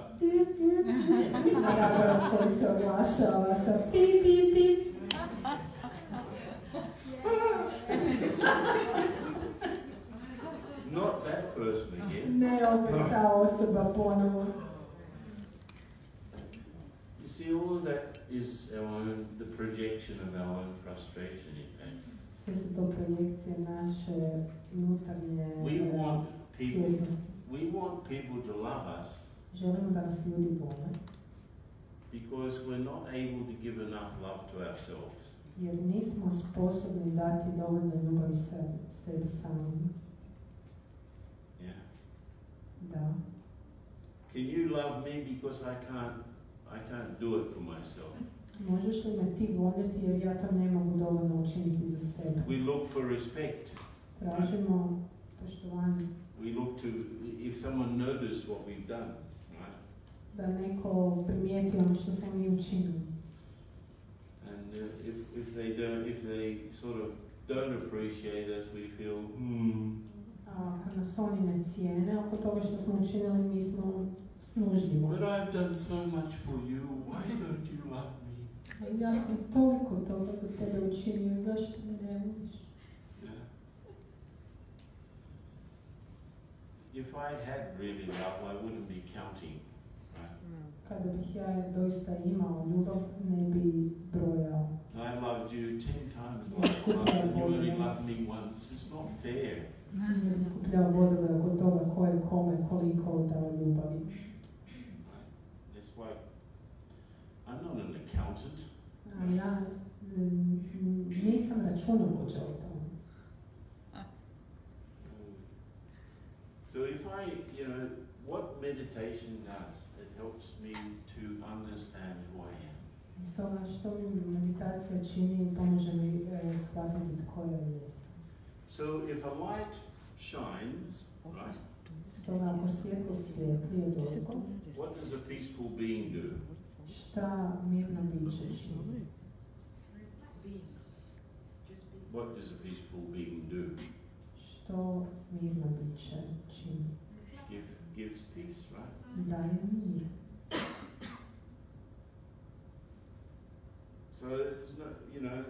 Na radaru koji se oglašava sa pip, pip, pip. Not that person again. Ne opet ta osoba ponovo. You see, all of that is the projection of our own frustration, in fact. Sve su to projekcije naše unutarnje We want people, svjesnosti. we want people to love us Želimo da nas ljudi vole, because we're not able to give enough love to ourselves. jer nismo sposobni dati dovoljno ljubavi sebi samim. Yeah. Da. can you love me because I can't do it for myself? Možeš li me ti voljeti jer ja to ne mogu dovoljno učiniti za sebe? We look for respect. Tražimo poštovanje. We look to, if someone noticed what we've done, right? Da neko primijeti ono što smo mi učinili. And if they sort of don't appreciate us, we feel, A kad nas oni ne cijene, oko toga što smo učinili, mi smo snužljivo. But I've done so much for you, why don't you love me? Ja sam toliko toga za tebe učinio, zašto me ne voliš? Yeah. If I had really love, I wouldn't be counting, right? Kada bih ja doista imao ljubav, ne bi brojao. I loved you 10 times last month and you only loved me once. It's not fair. Ne bi skupljao bodove oko toga ko je kome koliko dao ljubavi. It's like, I'm not an accountant. A ja nisam računovođa o tome. So if what meditation does, it helps me to understand who I am. Stoga što mi meditacija čini, pomože mi shvatiti tko ja jesam. So if a light shines, right? Stoga ako svjetlo svijetli je dobro, What does a peaceful being do? šta mirno biće čini? What does a peaceful being do? Što mirno biće čini? Gives peace, right? Daje mir. So it's not,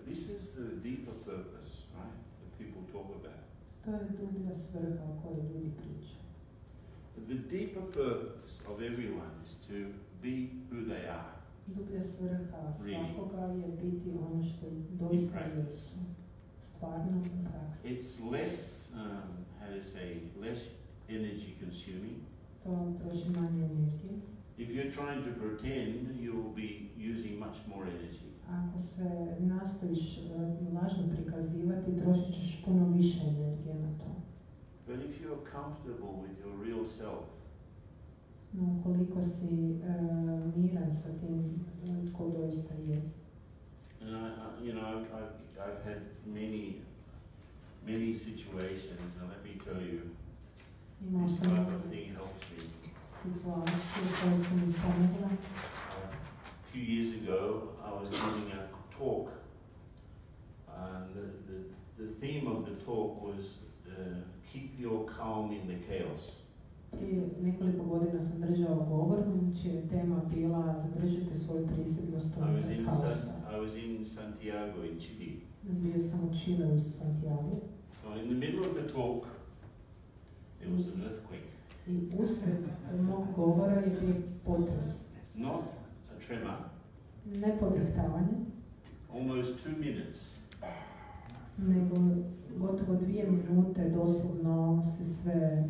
this is the deeper purpose, right? That people talk about. To je dublja svrha o kojoj ljudi pričaju. The deeper purpose of everyone is to be who they are. Dublja svrha svakoga je biti ono što doista jesu. Stvarno u praksi. It's less, less energy consuming. To troši manje energije. If you're trying to pretend, you'll be using much more energy. Ako se nastojiš lažno prikazivati, trošit ćeš puno više energije na to. But if you're comfortable with your real self, No, koliko si miran sa tim tko doista jest. and I've had many situations, and let me tell you, Imao this sam type of thing helps me. situacije koje su mi pomogle. A few years ago, I was giving a talk, and the theme of the talk was keep your calm in the chaos. Prije nekoliko godina sam držao govor, čija je tema bila zadržite svoju prisjednost u kaosa. I was in Santiago in Chile. Bio sam u Čile u Santiago. So in the middle of the talk, there was an earthquake. I usred mog govora je bio potres. Not a tremor. Ne podrhtavanje, Almost 2 minutes. nego gotovo 2 minute doslovno se sve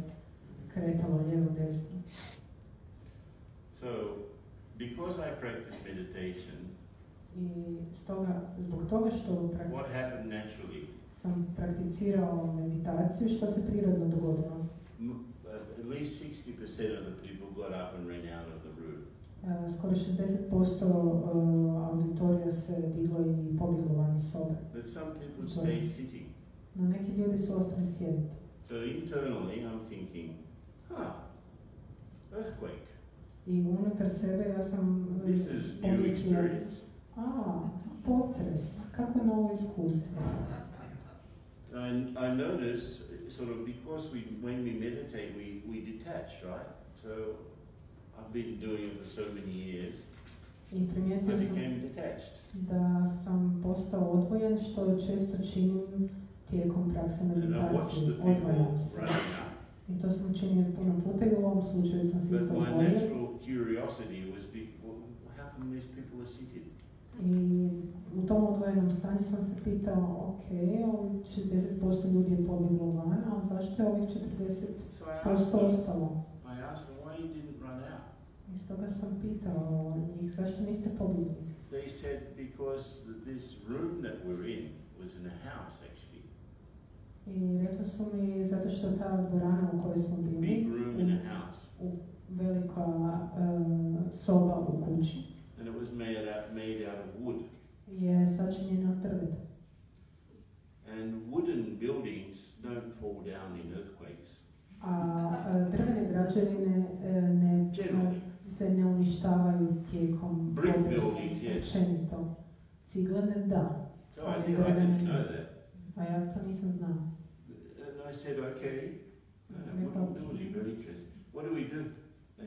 kretalo lijevo desno. So, because I practice meditation, I zbog toga što what happened naturally? sam prakticirao meditaciju, što se prirodno dogodilo. At least 60% of the people got up and ran out of the room. Skoro 60% auditorija se diglo i pobjeglo van iz sobe. But some people stayed sitting. No neki ljudi su ostali sjediti. So internally I'm thinking, earthquake. I unutar sebe ja sam This is new experience. Potres, kako novo iskustvo. I noticed, sort of, because when we meditate, we detach, right? So I've been doing it for so many years. I primijetio sam became detached. da sam postao odvojen, što često činim tijekom prakse meditacije. Odvojam se. I to sam činio puno puta i u ovom slučaju sam se isto odvojio. But my natural curiosity was, how come these people are seated? I u tom odvojenom stanju sam se pitao, ok, ovih 60% ljudi je pobjeglo van, a zašto je ovih 40% ostalo? I asked them, why you didn't run out? I stoga sam pitao njih, zašto niste pobjegli? They said, because this room that we're in was in a house, actually. I rekla su mi, zato što ta dvorana u kojoj smo bili, big room in a house, velika soba u kući, and it was made out of wood. je sačinjena od drveta. And wooden buildings don't fall down in earthquakes. A drvene građevine se ne uništavaju tijekom Brick potresa, buildings, yes. općenito. Ciglene, da. So I didn't know that. A ja to nisam znao. And I said, okay, wooden building, very interesting. What do we do?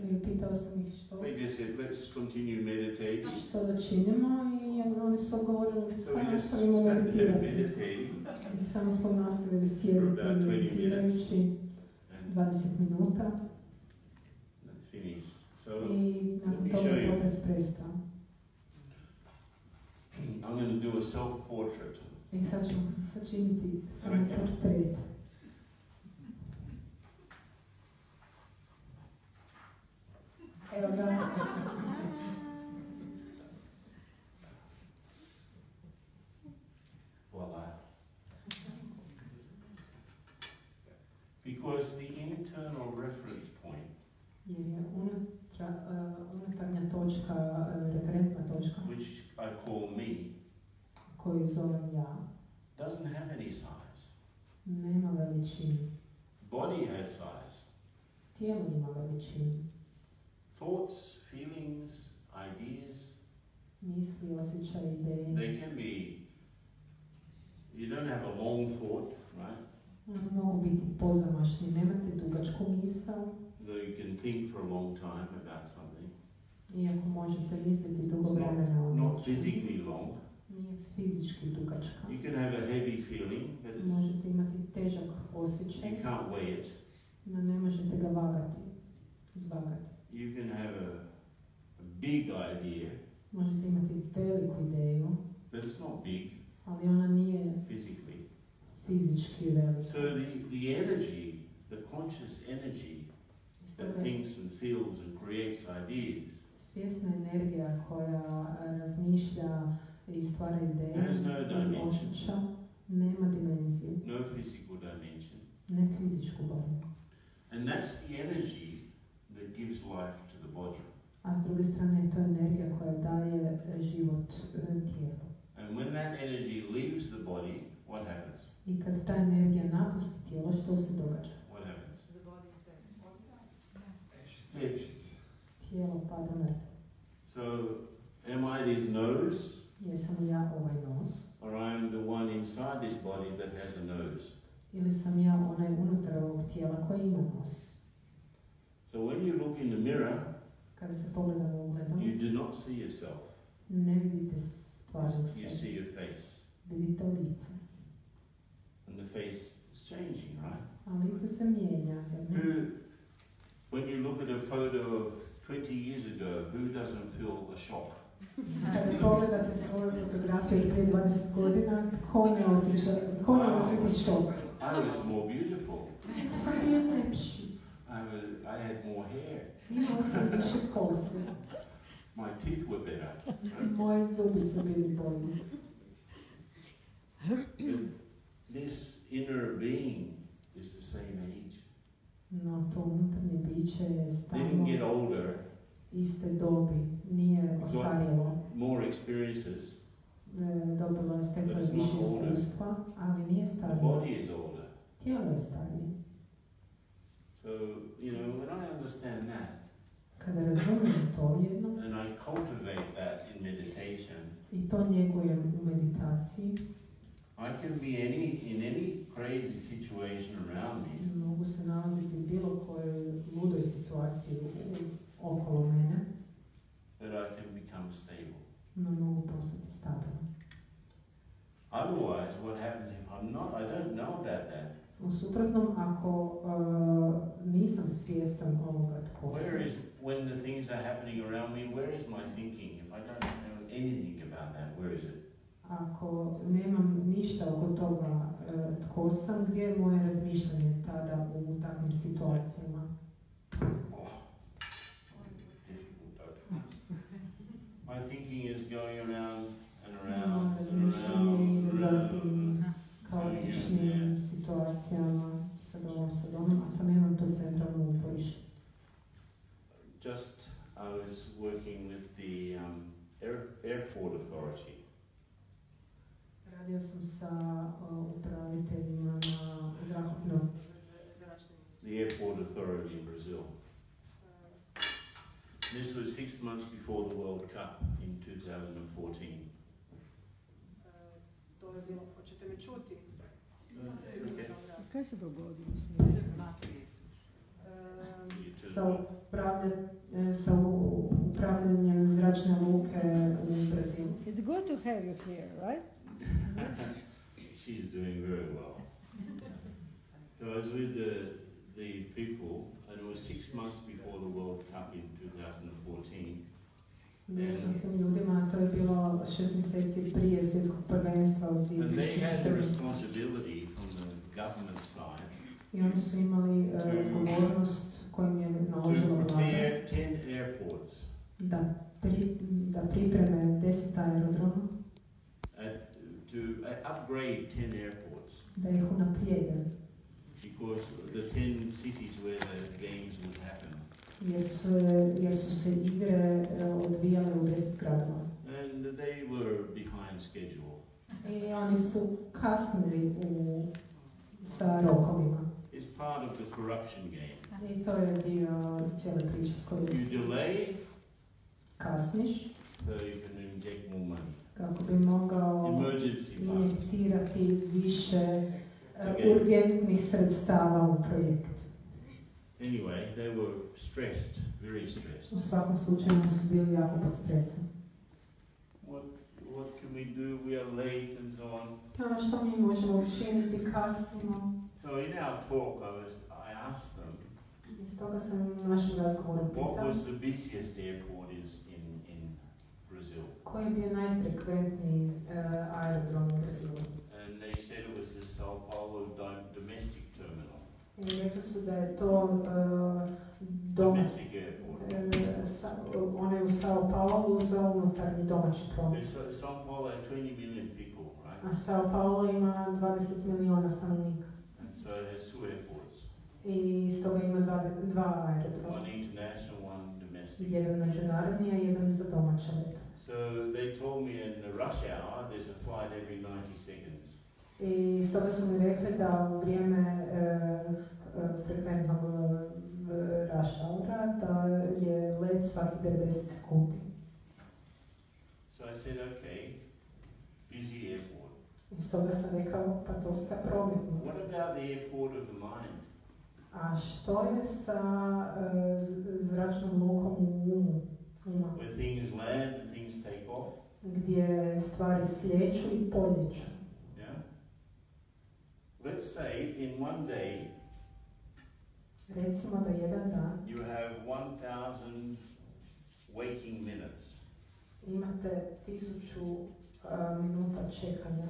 I pitao sam ih što. They just said, let's continue meditating. Što da činimo i oni su odgovorili, So we just nastavimo sat there meditirati. meditating. I samo smo nastavili sjediti meditirajući 20 minuta. And finished. So I nakon toga potres prestao. I'm going to do a self-portrait. I sad ću sačiniti samo portret. Evo ga. Voila. Because the internal reference point Jer je unutarnja točka, referentna točka, which I call me, koju zovem ja, doesn't have any size. nema veličinu. Body has size. Tijelo ima veličinu. Thoughts, feelings, ideas, Misli, osjećaj, ideje. they can be, you don't have a long thought, right? Mogu biti pozamašni, nemate dugačku misao, Though you can think for a long time about something. iako možete misliti dugo It's vremena o not nečemu. physically long. Nije fizički dugačka. You can have a heavy feeling, but it's, Možete imati težak osjećaj, you can't weigh it. no ne možete ga vagati, zvagati. You can have a big idea, Možete imati veliku ideju, but it's not big ali ona nije physically. fizički velika. So the energy, the conscious energy that thinks and feels and creates ideas Svjesna energija koja razmišlja i stvara ideje has no i dimension, osjeća, nema dimenziju, no physical dimension. ne fizičku barem. And that's the energy that gives life to the body. A s druge strane, to je energija koja daje život tijelu. And when that energy leaves the body, what happens? I kad ta energija napusti tijelo, što se događa? What happens? The body is dead. Dead. Tijelo pada mrtvo. So, am I this nose, Jesam li ja ovaj nos? or I am the one inside this body that has a nose? Ili sam ja onaj unutar ovog tijela koji ima nos? So when you look in the mirror, Kada se pogledamo u ogledalo, you do not see yourself. ne vidite stvarnog You sebe, see your face. vidite lice. And the face is changing, right? A lice se mijenja. zar ne? When you look at a photo of 20 years ago, who doesn't feel a shock? Kada pogledate svoju fotografiju od prije 20 godina, ko ne osjeti šok? I was more beautiful. Sam bio ljepši. I had more hair. Imao sam više kose. My teeth were better. Moji zubi su bili bolji. But this inner being is the same age. No, to unutarnje biće je Didn't stalno get older, iste dobi, nije ostarjelo. more experiences. Dobilo je steklo But it's više not older. iskustva, ali nije The starije. body is older. Tijelo je starije. So, you know, when I understand that, Kada razumijem to jedno and I cultivate that in meditation, i to njegujem u meditaciji, I can be in any crazy situation around me, mogu se nalaziti u bilo kojoj ludoj situaciji okolo mene, but I can become stable. no mogu postati stabilan. Otherwise, what happens if I don't know about that? U suprotnom, ako nisam svjestan ovoga tko Where sam, is, when the things are happening around me, where is my thinking? If I don't know anything about that, where is it? ako nemam ništa oko toga tko sam, gdje je moje razmišljanje tada u takvim situacijama? My thinking is going around and around and Razmišljanje ide around. zatim kaotičnim situacijama, sad ovom, a pa nemam to centralno uporište. Just I was working with the airport authority. Radio sam sa upraviteljima na zrakoplovnom. The airport authority in Brazil. This was 6 months before the World Cup in 2014. To je bilo, hoćete me čuti? Kaj se dogodilo? Sa upravljanjem zračne luke u Brazilu. It's good to have you here, right? She's doing very well. So I was with the people, and it was 6 months before the World Cup in 2014. Bio sam s tim ljudima, to je bilo 6 mjeseci prije svjetskog prvenstva u 2014. And they had the responsibility from the government side I oni su imali odgovornost kojim je naložila to vlada prepare 10 airports. da pripreme 10 aerodroma, To upgrade 10 airports. da ih unaprijede, Because the 10 cities where the games would happen. jer su se igre odvijale u 10 gradova. And they were behind schedule. I oni su kasnili sa rokovima. It's part of the corruption game. I to je dio cijele priče s kojom You delay, kasniš so you can inject more money. kako bi mogao Emergency funds. injektirati više urgentnih sredstava u projekt. Anyway, they were stressed, very stressed. U svakom slučaju su bili jako pod stresom. What can we do? We are late and so on. Što mi možemo učiniti, kasnimo. So in our talk, I asked them, Iz toga sam u našem razgovoru what pitao was the busiest airport in Brazil? koji je bio najfrekventniji aerodrom u Brazilu. And they said it was the Sao Paulo domestic terminal. I rekli su da je to Domestic airport. onaj u Sao Paulo za unutarnji domaći promet. Sao Paulo has 20 million people, right? A Sao Paulo ima 20 miliona stanovnika. And so it has 2 airports. I stoga ima dva aerodroma. One international, one domestic. Jedan međunarodni, a jedan za domaće lete. So they told me in the rush hour there's a flight every 90 seconds. I stoga su mi rekli da u vrijeme frekventnog rush houra da je let svaki 90 sekundi. So I said, okay, busy airport. I stoga sam rekao, pa dosta prometno. What about the airport of the mind? A što je sa zračnom lukom u umu? Where things land and things take off? Gdje stvari slijeću i poljeću. Yeah? Let's say in one day Recimo da jedan dan you have 1000 waking minutes. Imate 1000 minuta čekanja.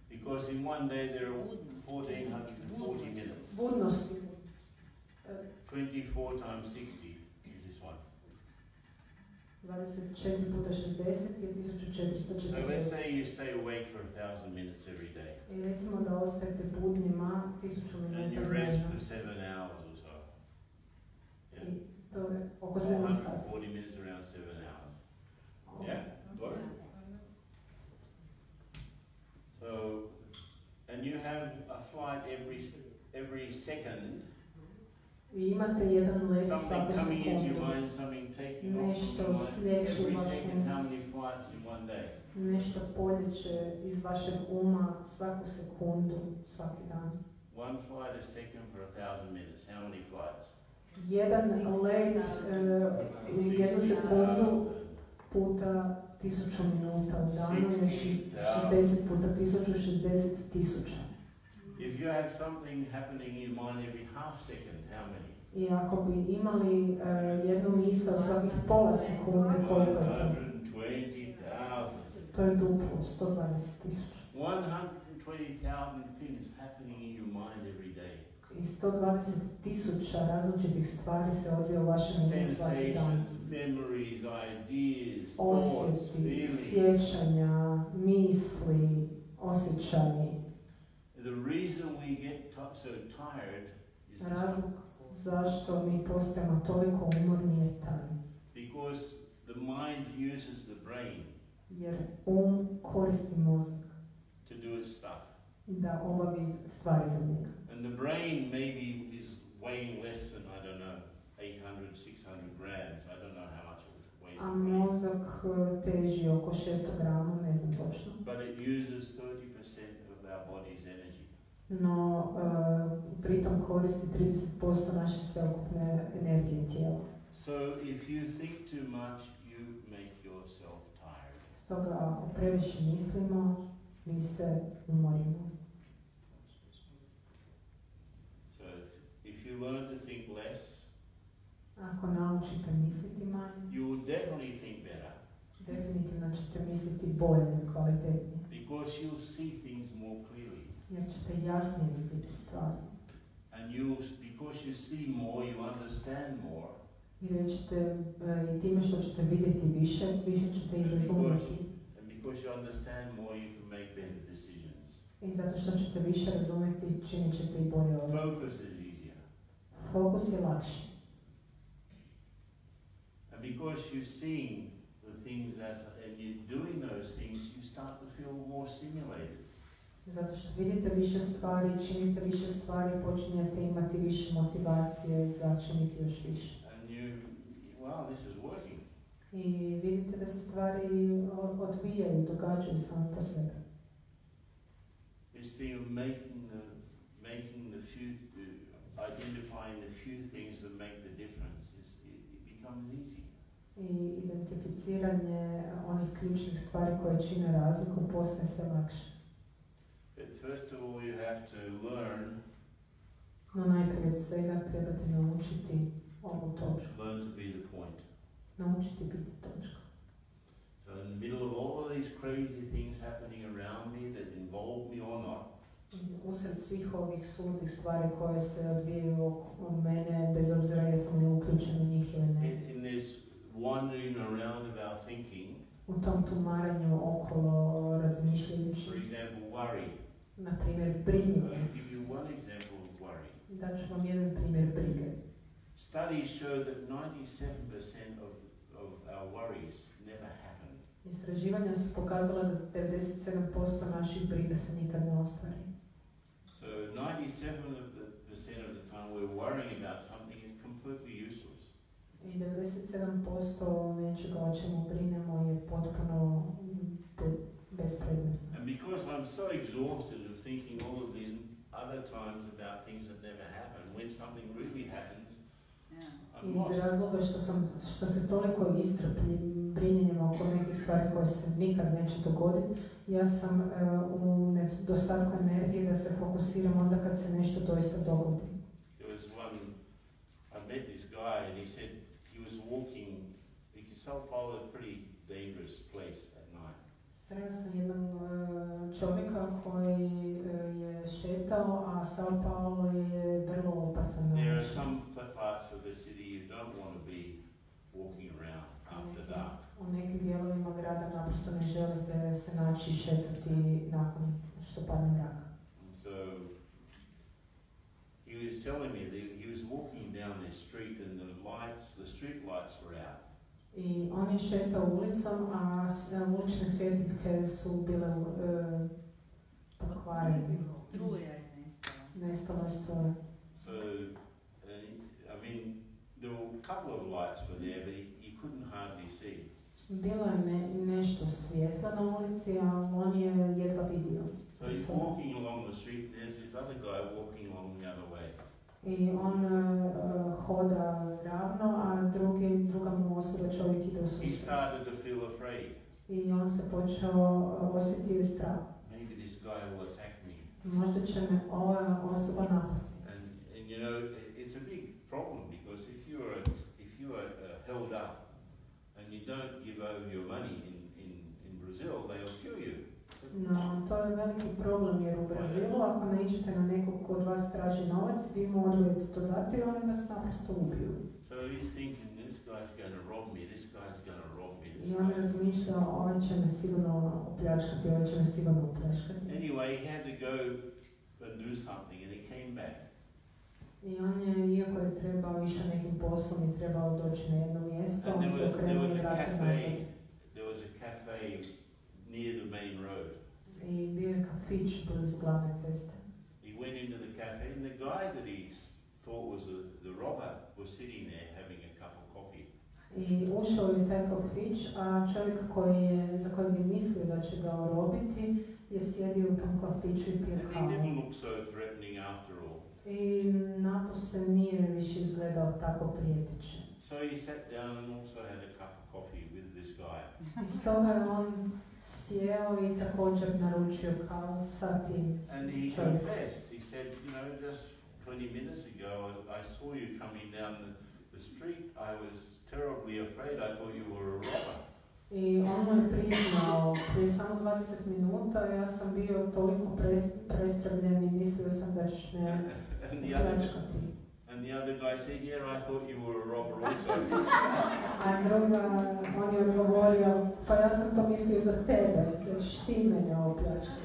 Because in one day there are 1440 minutes. Budnosti. 24 times 60 is this one. 24 puta 60 je 1440. So let's say you stay awake for 1000 minutes every day. I recimo da ostajete budnima 1000 minuta And you rest for 7 hours or so. Yeah? I to je oko 7 sati. 140 minutes, around 7 hours. Yeah? Got it? So, and you have a flight every second. I imate jedan let Something svaku coming into your sekundu. mind, something taking off Nešto from your mind. slijeće Every vašu, second, how many flights in one day? nešto poljeće iz vašeg uma svaku sekundu, svaki dan. One flight a second for 1000 minutes. How many flights? Jedan let jednu sekundu puta 1000 minuta u danu je 60 puta 1000, 60.000. If you have something happening in your mind every half second, how many? I ako bi imali jednu misao svakih pola sekunde, koliko je to? 120,000. To je duplo, 120.000. 120,000 things happening in your mind every day. I 120.000 različitih stvari se odvija u vašem umu svaki dan. Sensations, memories, ideas, thoughts, Osjeti, feelings. sjećanja, misli, osjećaji. The so tired is this Razlog one. zašto mi postajemo toliko umorni je taj. Because the mind uses the brain Jer koristi mozak to do its stuff. da obavi stvari za njega. And the brain maybe is weighing less than, I don't know, 800, 600 grams. I don't know how much it weighs A the brain. mozak teži oko 600 grama, ne znam točno. But it uses 30% of our body's energy. No, pritom koristi 30% naše sveukupne energije tijela. So if you think too much, you make yourself tired. Stoga, ako previše mislimo, mi se umorimo. So if you learn to think less, Ako naučite misliti manje, you will definitely think better. definitivno ćete misliti bolje, kvalitetnije. Because you'll see things more clearly. Jer ćete jasnije vidjeti stvari. And because you see more, you understand more. I rećete, i time što ćete vidjeti više, više ćete i razumjeti. And because you understand more, you can make better decisions. I zato što ćete više razumjeti, činit ćete i bolje odluke. Focus is easier. Fokus je lakši. And because you're seeing the things and you're doing those things, you start to feel more stimulated. Zato što vidite više stvari, činite više stvari, počinjete imati više motivacije za činiti još više. And wow, this is working. I vidite da se stvari odvijaju, događaju samo po sebi. This thing of identifying the few things that make the difference, it becomes easy. I identificiranje onih ključnih stvari koje čine razliku postaje sve lakše. But first of all, you have to learn. No najprije od svega trebate naučiti ovu točku. Learn to be the point. Naučiti biti točka. So in the middle of all of these crazy things happening around me that involve me or not, Usred svih ovih suludih stvari koje se odvijaju oko mene, bez obzira jesam li uključen u njih ili ne. in this wandering around of our thinking, U tom tumaranju okolo razmišljajući, for example, worry. na primjer, I'll brinjenje. give you one example of worry. Daću vam jedan primjer brige. Studies show that 97% of our worries never happen. Istraživanja su pokazala da 97% naših briga se nikad ne ostvari. So 97% of the time we're worrying about something is completely useless. I 97% nečega o čemu brinemo je potpuno bespredmetno. And because I'm so exhausted of thinking all of these other times about things that never happen, when something really happens, I'm Iz lost. razloga što se toliko iscrpljim brinjenjem oko nekih stvari koje se nikad neće dogoditi, ja sam u nedostatku energije da se fokusiram onda kad se nešto doista dogodi. There was one, I met this guy and he said he was walking, because Sao Paulo is a pretty dangerous place at night. Sreo sam jednog čovjeka koji je šetao, a Sao Paulo je vrlo opasan. There are some parts of the city you don't want to be walking around after dark. U nekim dijelovima grada naprosto ne želite se naći šetati nakon što padne mrak. So he was telling me that he was walking down this street and the street lights were out. I on je šetao ulicom, a ulične svjetiljke su bile pokvarene. Nestalo je struje. So, I mean, there were a couple of lights were there, but he couldn't hardly see. Bilo je nešto svjetla na ulici, a on je jedva vidio. So he's walking along the street, and there's this other guy walking along the other way. I on hoda ravno, a druga mu osoba čovjek ide u He susret. started to feel afraid. I on se počeo osjetiti strah. Maybe this guy will attack me. Možda će me ova osoba napasti. And you know, it's a big problem because if you are held up and you don't give over your money in Brazil, they'll kill you. No, to je veliki problem jer u Brazilu ako ne iđete na nekog ko od vas traži novac, vi mu odvojite to dati i oni vas naprosto ubiju. So he's thinking, this guy's going to rob me, this guy's going to rob me, this I on guy's... razmišlja, ovaj će me sigurno opljačkati, ovaj će me sigurno opljačkati. Anyway, he had to go and do something, and he came back. I on je, iako je trebao išao nekim poslom i trebao doći na jedno mjesto, on se okrenuo i vratio nazad. There was a cafe near the main road. I bio je kafić blizu glavne ceste. He went into the cafe, and the guy that he thought was the robber was sitting there having a cup of coffee. I ušao je u taj kafić, a čovjek za kojeg je mislio da će ga orobiti je sjedio u tom kafiću i pio kavu. And he didn't look so threatening after all. I napose nije više izgledao tako prijeteće. So he sat down and also had a cup of coffee with this guy. I stoga je on sjeo i također naručio kavu sa tim And he čovjekom. confessed. He said, you know, just 20 minutes ago I saw you coming down the street. I was terribly afraid. I thought you were a robber. I on mu je priznao, prije samo 20 minuta ja sam bio toliko prestravljen i mislio sam da ćeš me pljačkati. And the other guy said, yeah, I thought you were a robber also. A druga, on je odgovorio, pa ja sam to mislio za tebe, da ćeš ti mene opljačkati.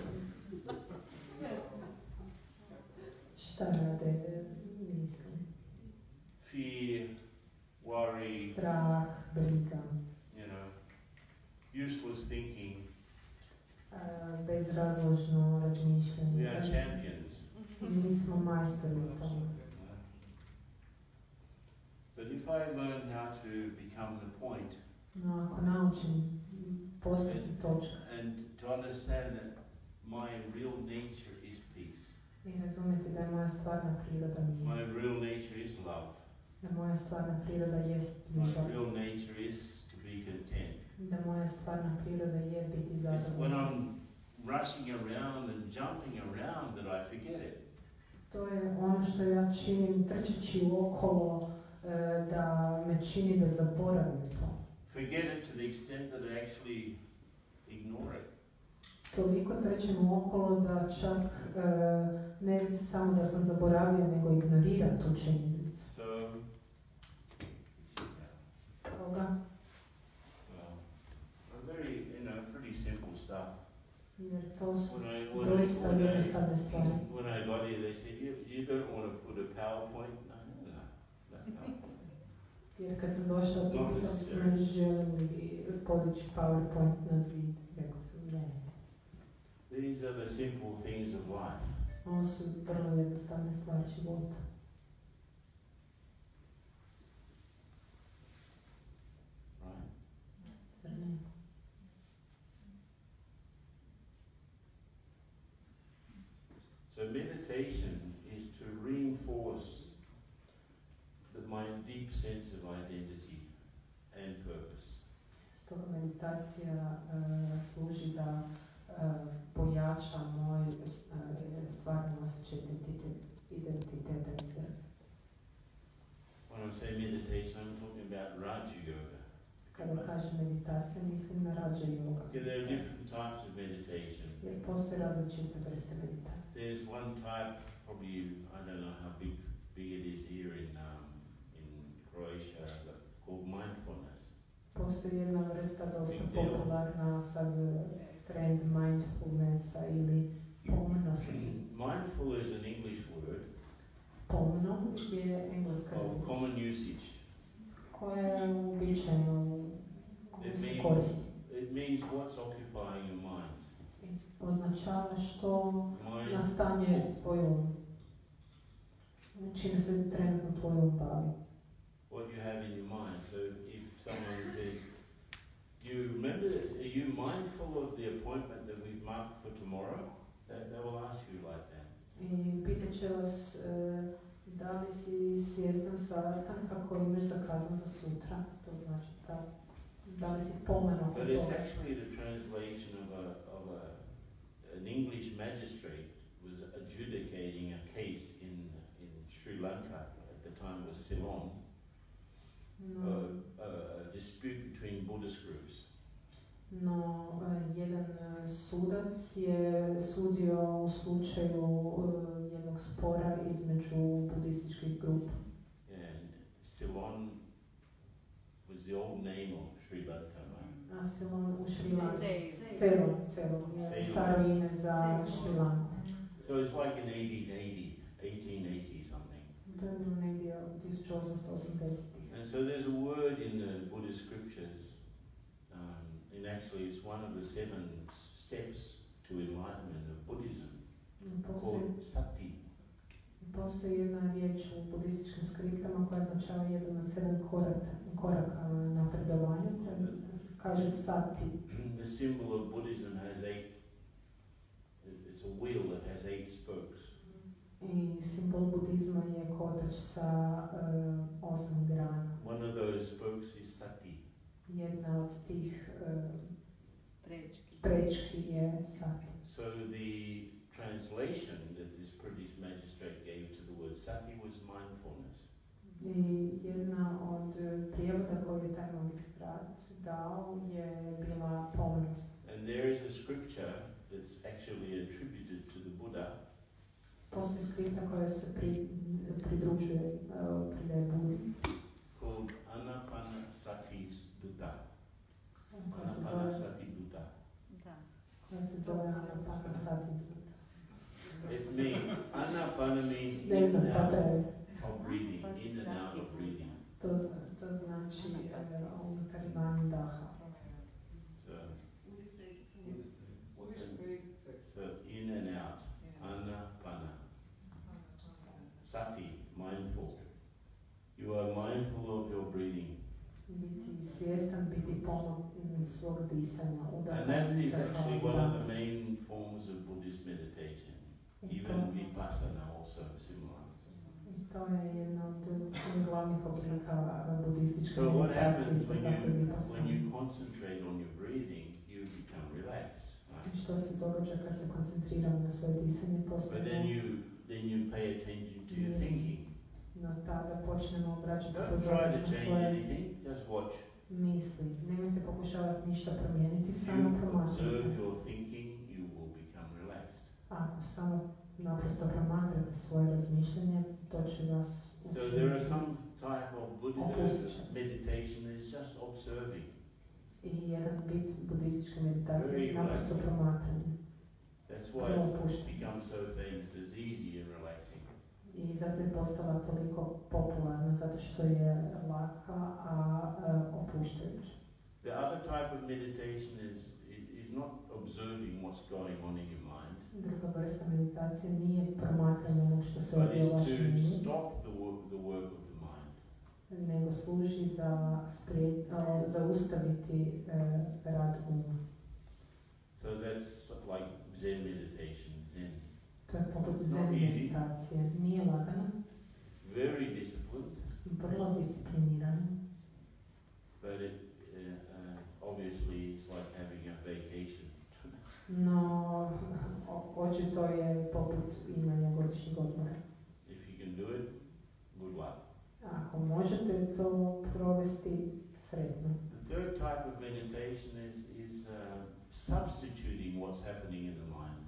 Šta rade misli? Fear, worry, Strah, briga. you know, useless thinking. Bezrazložno razmišljanje. We are champions. Mi smo majstori u tome. But if I learn how to become the point, No, ako naučim postati točka and to understand that my real nature is peace. i razumjeti da je moja stvarna priroda mir, My real nature is love. da moja stvarna priroda jest My ljubav, real nature is to be content. da moja stvarna priroda je biti It's when zadovoljna. I'm rushing around and jumping around that I forget it. To je ono što ja činim trčeći okolo, da me čini da zaboravim to. Forget it to the extent that I actually ignore it. Toliko trčim okolo da čak ne samo da sam zaboravio, nego ignoriram tu činjenicu. So, Toga, very, pretty simple stuff. jer to su When doista jednostavne stvari. I got here, they said, you don't want to put a PowerPoint? No. Jer kad sam došla pitali su me želim li podići PowerPoint na zid, rekao sam ne. These are the simple things of life. Ovo su vrlo jednostavne stvari života. Right? Zar ne? So meditation is to reinforce my deep sense of identity and purpose. Stoga meditacija služi da pojača moj stvarni osjećaj identiteta i sebe. When I say meditation, I'm talking about Raja Yoga. Kada kažem meditacija, mislim na Raja Yoga. Yeah, there are different types of meditation. Jer postoje različite vrste meditacije. There's one type, probably, I don't know how big it is here in Croatia, called mindfulness. Postoji jedna vrsta dosta popularna, sad trend mindfulnessa ili pomnosti. Mindful is an English word. Pomno je engleska Of common riječ usage. koja je uobičajeno se koristi. It means what's occupying your mind. Označava što Mind, nastanje tvojom, čime se trenutno tvojom bavi. what you have in your mind. So if someone says, are you mindful of the appointment that we've marked for tomorrow? They will ask you like that. I pitat će vas da li si svjestan sastanka koji imaš zakazan za sutra, to znači da li si pomenuo But kod it's toga. actually the translation of an English magistrate was adjudicating a case in Sri Lanka at the time it was Ceylon, a dispute between Buddhist groups. No, jedan sudac je sudio u slučaju jednog spora između budističkih grupa. And Ceylon was the old name of Sri Lanka, right? A Ceylon u Šri Lanci. Ceylon je staro ime za Šri Lanku. So So it's like in 1880 something. To je bilo negdje od 1880-ih. And so there's a word in the Buddhist scriptures, and actually it's one of the 7 steps to enlightenment of Buddhism, called sati. Postoji jedna riječ u budističkim skriptama koja označava jedan od 7 koraka napredovanja, koja kaže sati. The symbol of Buddhism has 8, it's a wheel that has 8 spokes. I simbol budizma je kotač sa 8 grana. One of those spokes is sati. Jedna od tih prečki je sati. So the translation that this British magistrate gave to the word sati was mindfulness. I jedna od prijevoda koju je taj magistrat dao je bila pomnost. And there is a scripture that's actually attributed to the Buddha. Postoji skripta koja se pridružuje Budi. Called Anapanasati Dutta. Koja se Anapanasati Dutta. zove Anapanasati Dutta. It means, Anapana means Ne in znam and ta out prevez. of breathing, in and out of breathing. To znači unutar i van daha. So in and out, Anapana. Sati, mindful. You are mindful of your breathing. Biti svjestan, biti pomno svog disanja. And that is actually one of the main forms of Buddhist meditation. Even Vipassana also similar. To je jedna od glavnih oblika budističke So what meditacije. happens when you concentrate on your breathing, you become relaxed. Right? Što se događa kad se koncentriramo na svoje disanje, But postoje then you pay attention to your thinking. no tada počnemo obraćati Don't try pozornost to na change svoje anything, just watch. misli. Nemojte pokušavati ništa promijeniti, samo You promatrajte. observe your thinking, you will become relaxed. Ako samo naprosto promatrate svoje razmišljanje, to će vas So there are some type of Buddhist Opustit. meditation that is just observing. I jedan bit budističke meditacije Very je naprosto relaxing. promatranje. That's why it's become so famous as easy and relaxing. I zato je postala toliko popularna, zato što je laka, a opuštajuća. The other type of meditation is not observing what's going on in your mind, Druga vrsta meditacije nije promatranje onog što se but odvija u is vašem to umu, stop the work of the mind. nego služi za zaustaviti rad uma. So that's like Zen meditation, Zen. To je poput Not zen easy. meditacije. Nije lagana, Very disciplined, vrlo disciplinirana, but it obviously it's like having a vacation. no očito je poput imanja godišnjeg odmora. If you can do it, good luck. Ako možete to provesti, sretno. The third type of meditation is substituting what's happening in the mind.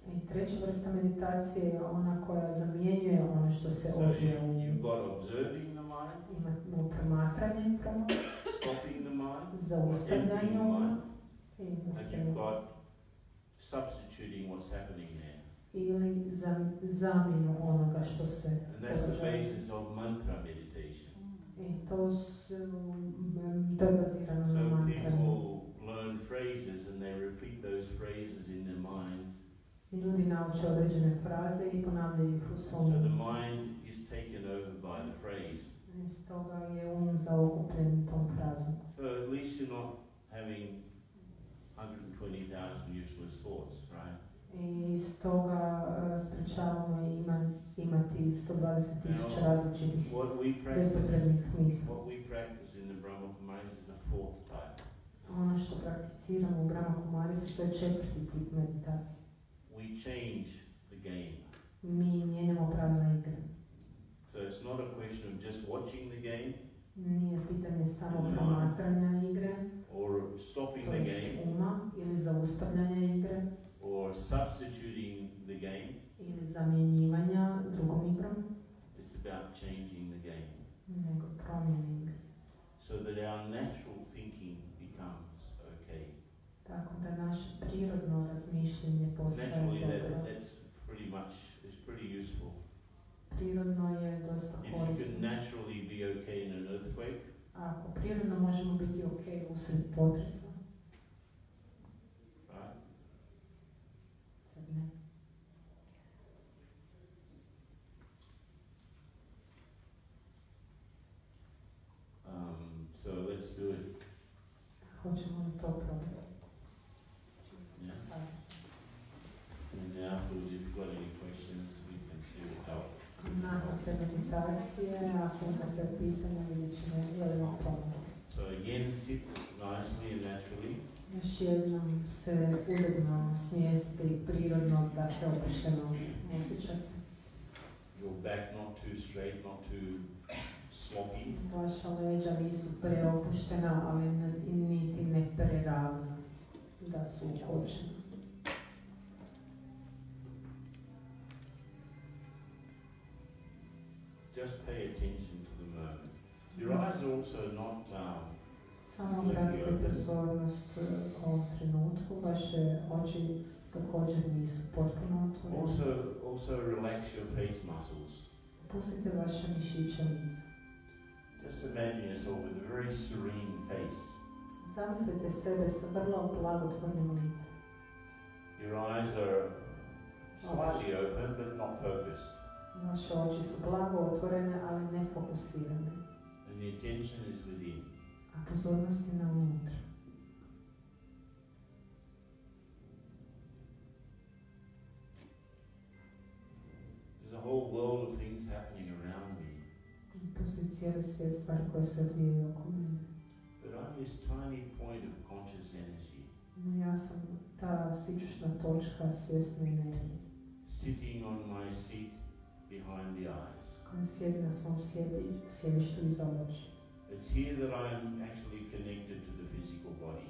I treća vrsta meditacije je ona koja zamjenjuje ono što se So odvija u you've umu. got observing the mind, Imamo promatranje prvo, stopping the mind, emptying zaustavljanje the uma mind, i and you've got substituting what's happening there. ili zamjenu onoga što se And that's the događa. basis of mantra meditation. I to je bazirano na So mantrama. people learn phrases and they repeat those phrases in their mind. Ljudi nauče određene fraze i ponavljaju ih u So svom the umu. mind is taken over by the phrase. I stoga je zaokupljen tom frazom. So at least you're not having 120,000 useless thoughts, right? I stoga sprečavamo imati 120,000 različitih What we bespotrebnih misli. practice in the Brahma Kumaris is a fourth type. Ono što prakticiramo u Brahma Kumarisu, to je četvrti tip meditacije. We change the game. Mi mijenjamo pravila igre. So it's not a question of just watching the game Nije pitanje samo promatranja igre, or stopping to the je game uma, ili zaustavljanja igre, or substituting the game. ili zamjenjivanja drugom igrom, It's about changing the game nego promjene igre. so that our natural thinking becomes okay. Tako da naše prirodno razmišljanje postaje Naturally, dobro. that's pretty much much, is pretty useful. Prirodno je dosta If you korisno. can naturally be okay in an earthquake, Ako prirodno možemo biti ok usred potresa, right? sad ne. So let's do it. Hoćemo li to probati? Yeah. Sad. And afterwards, if you've got any questions, we can see what help. Nakon te meditacije, ako imate pitanja, vidjet ćemo je li vam pomoći. So again, sit nicely and naturally. Još jednom se udobno smjestite i prirodno da se opušteno osjećate. Your back not too straight, not too sloppy. Vaša leđa nisu preopuštena, ali niti ne preravna, da su ukočena. Just pay attention to the moment. Your eyes are also not Samo obratite pozornost ovom trenutku, vaše oči također nisu potpuno otvorene. also relax your face muscles. Pustite vaše mišiće lica. Just imagine yourself with a very serene face. Zamislite sebe sa vrlo blagotvornim licem. Your eyes are slightly open but not focused. Vaše oči su blago otvorene, ali ne fokusirane. And the attention is within. A pozornost je na unutra. There's a whole world of things happening around me. Postoji cijeli svijet stvari koje se odvijaju oko mene. But I'm this tiny point of conscious energy. No ja sam ta sičušna točka svjesne energije. Sitting on my seat behind the eyes. Koja sjedi na svom sjedištu iza oči. It's here that I'm actually connected to the physical body.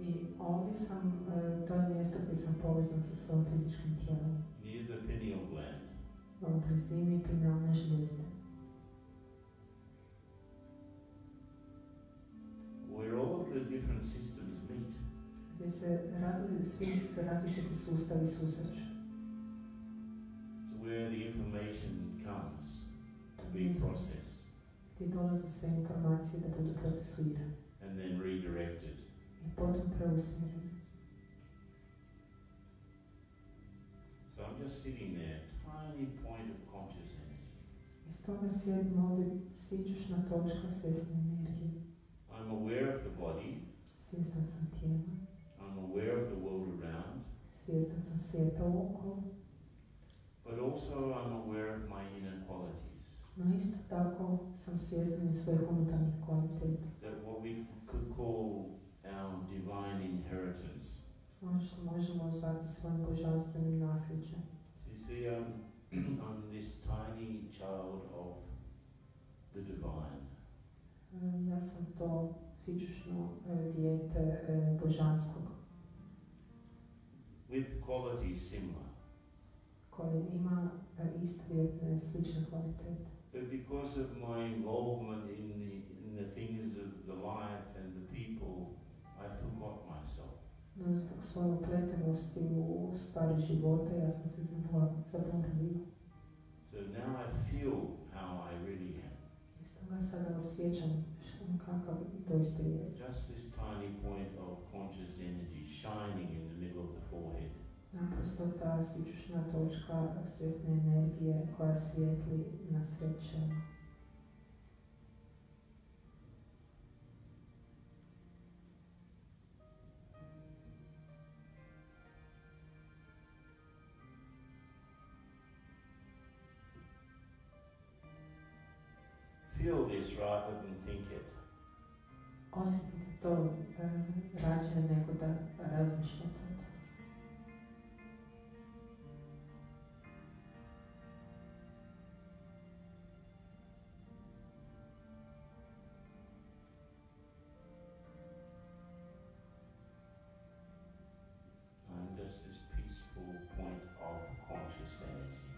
I ovdje sam, to je mjesto gdje sam povezan sa svojim fizičkim tijelom. Near the pineal gland. U blizini pinealne žlijezde. Where all of the different systems meet. Gdje se svi različiti sustavi susreću. It's where the information comes to be processed. Gdje dolaze sve informacije da budu procesuirane. And then redirected. I potom preusmjerene. So I'm just sitting there, tiny point of conscious energy. I stoga sjedim ovdje sičušna točka svjesne energije. I'm aware of the body. Svjestan sam tijela. I'm aware of the world around. Svjestan sam svijeta okolo. But also I'm aware of my inner qualities. No isto tako sam svjestan i svojih unutarnjih kvaliteta. That what we could call our divine inheritance. Ono što možemo zvati svojim božanstvenim nasljeđem. So you see, I'm this tiny child of the divine. Ja sam to sičušno dijete božanskog. With qualities similar. Koje ima istovjetne, slične kvalitete. But because of my involvement in the things of the life and the people, I forgot myself. No, zbog svoje upletenosti u stvari života, ja sam se zaboravio. So now I feel how I really am. I stoga sada osjećam kakav doista jest. Just this tiny point of conscious energy shining in the middle of the forehead. Naprosto ta sičušna točka svjesne energije koja svijetli na sred čela. Feel this rather than think it. Osjetite to rađe nego da razmišljate o tome. I'm just this peaceful point of conscious energy.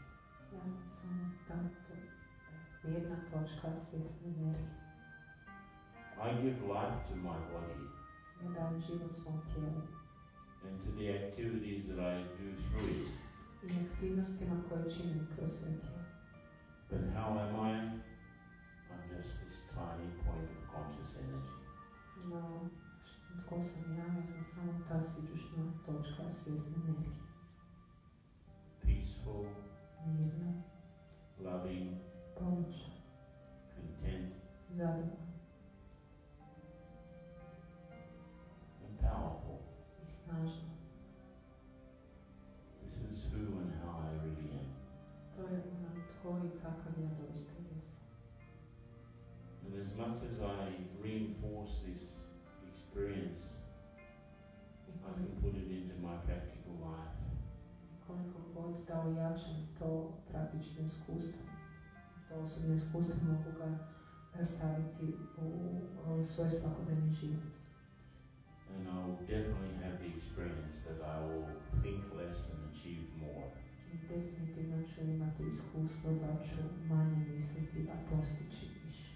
Ja sam samo ta mirna točka svjesne energije. I give life to my body. Ja dajem život svom tijelu. And to the activities that I do through it. i aktivnostima koje činim kroz sve tijelo. But how am I? I'm just this tiny point of conscious energy. No, tko sam ja? Ja sam samo ta siđušna točka svjesne energije. Peaceful, Mirna, loving, pomoćna, content, zadovoljna and powerful. i snažna. This is who and how I really am. To je ono tko i kakav ja doista jesam. And as much as I reinforce this experience, I I can put it into my practical life. koliko god da ojačam to praktično iskustvo, to osobno iskustvo, mogu ga staviti u svoj svakodnevni život. And I will definitely have the experience that I will think less and achieve more. I definitivno ću imati iskustvo da ću manje misliti, a postići više.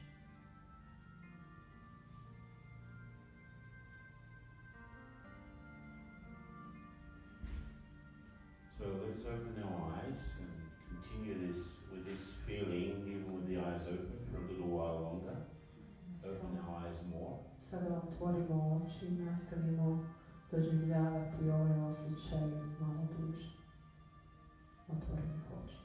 So let's open our eyes and continue this with this feeling, even with the eyes open for a little while longer. Open our eyes more. Sada otvorimo oči i nastavimo doživljavati ovaj osjećaj malo duže. Otvorenih oči.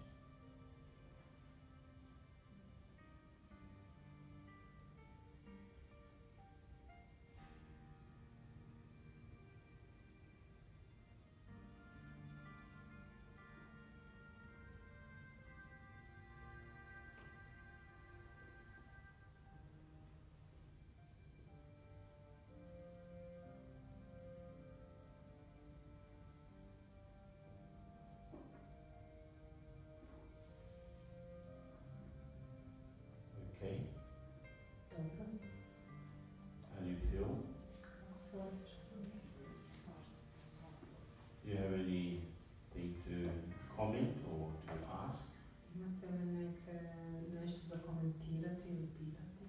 Okay. Dobro. How do you feel? Kako se osjećam? Do you have anything to comment or to ask? Imate li nešto za komentirati ili pitati?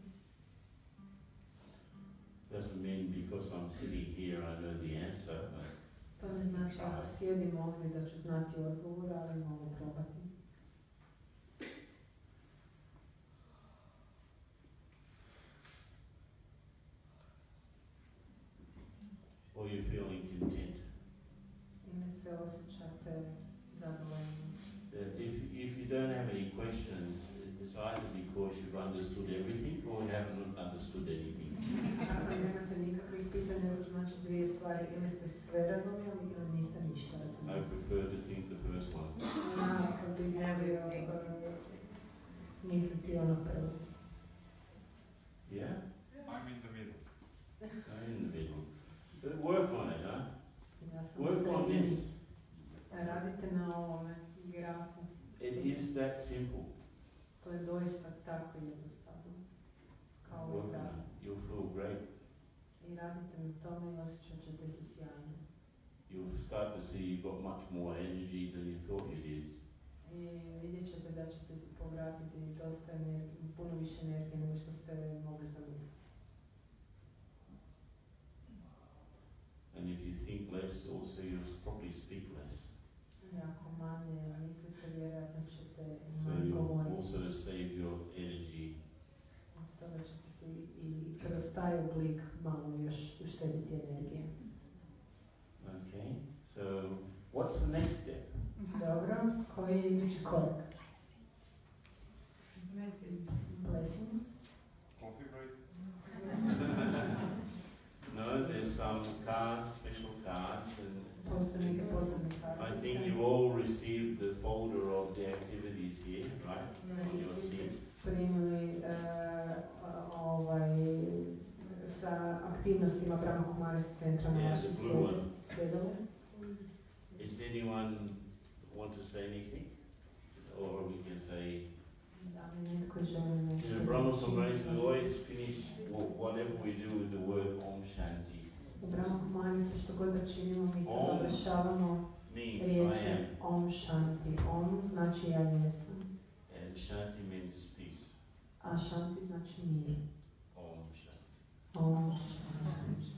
Doesn't mean because I'm sitting here I know the answer, but To ne znači ako sjedim ovdje da ću znati odgovor, ali mogu probati. or you're feeling content. Ili se osjećate zadovoljni. If you don't have any questions, it's either because you've understood everything or you haven't understood anything. Ako nemate nikakvih pitanja, to znači dvije stvari. Ili ste sve razumjeli ili niste ništa I razumjeli. prefer to think the first one. Ja bih volio misliti ono prvo. Yeah? I'm in the middle. I'm in the middle. But work on it, huh? Ja sam u Work on sredini. this. Radite na ovome grafu. It is that simple. To je doista tako jednostavno. Kao ovaj Work on graf. it. You'll feel great. I radite na tome i osjećat ćete se sjajno. You'll start to see you've got much more energy than you thought you did. I vidjet ćete da ćete se povratiti dosta energije, puno više energije nego što ste mogli zamisliti. And if you think less, also you'll probably speak less. I ako manje mislite, vjerojatno ćete So manje you'll govoriti. also save your energy. Stoga ćete si i kroz taj oblik malo još uštediti energije. Okay, so what's the next step? Dobro, koji je idući korak? Blessings. Coffee break. No, there's some cards, special cards, and Postoje neke posebne I kartice. think you've all received the folder of the activities here, right? On your seat. Primili sa aktivnostima Brahma Kumaris centra na Yeah, vašem the blue one. sjedove. Is anyone want to say anything? Or we can say, Da li netko želi nešto? in the Brahma Kumaris we always finish whatever we do with the word Om Shanti. U Brahma Kumarisu što god da činimo, mi to Om završavamo Means I riječi am, Om Shanti. Om znači ja jesam, and Shanti means peace. a Shanti znači mir. Om Shanti. Om Shanti.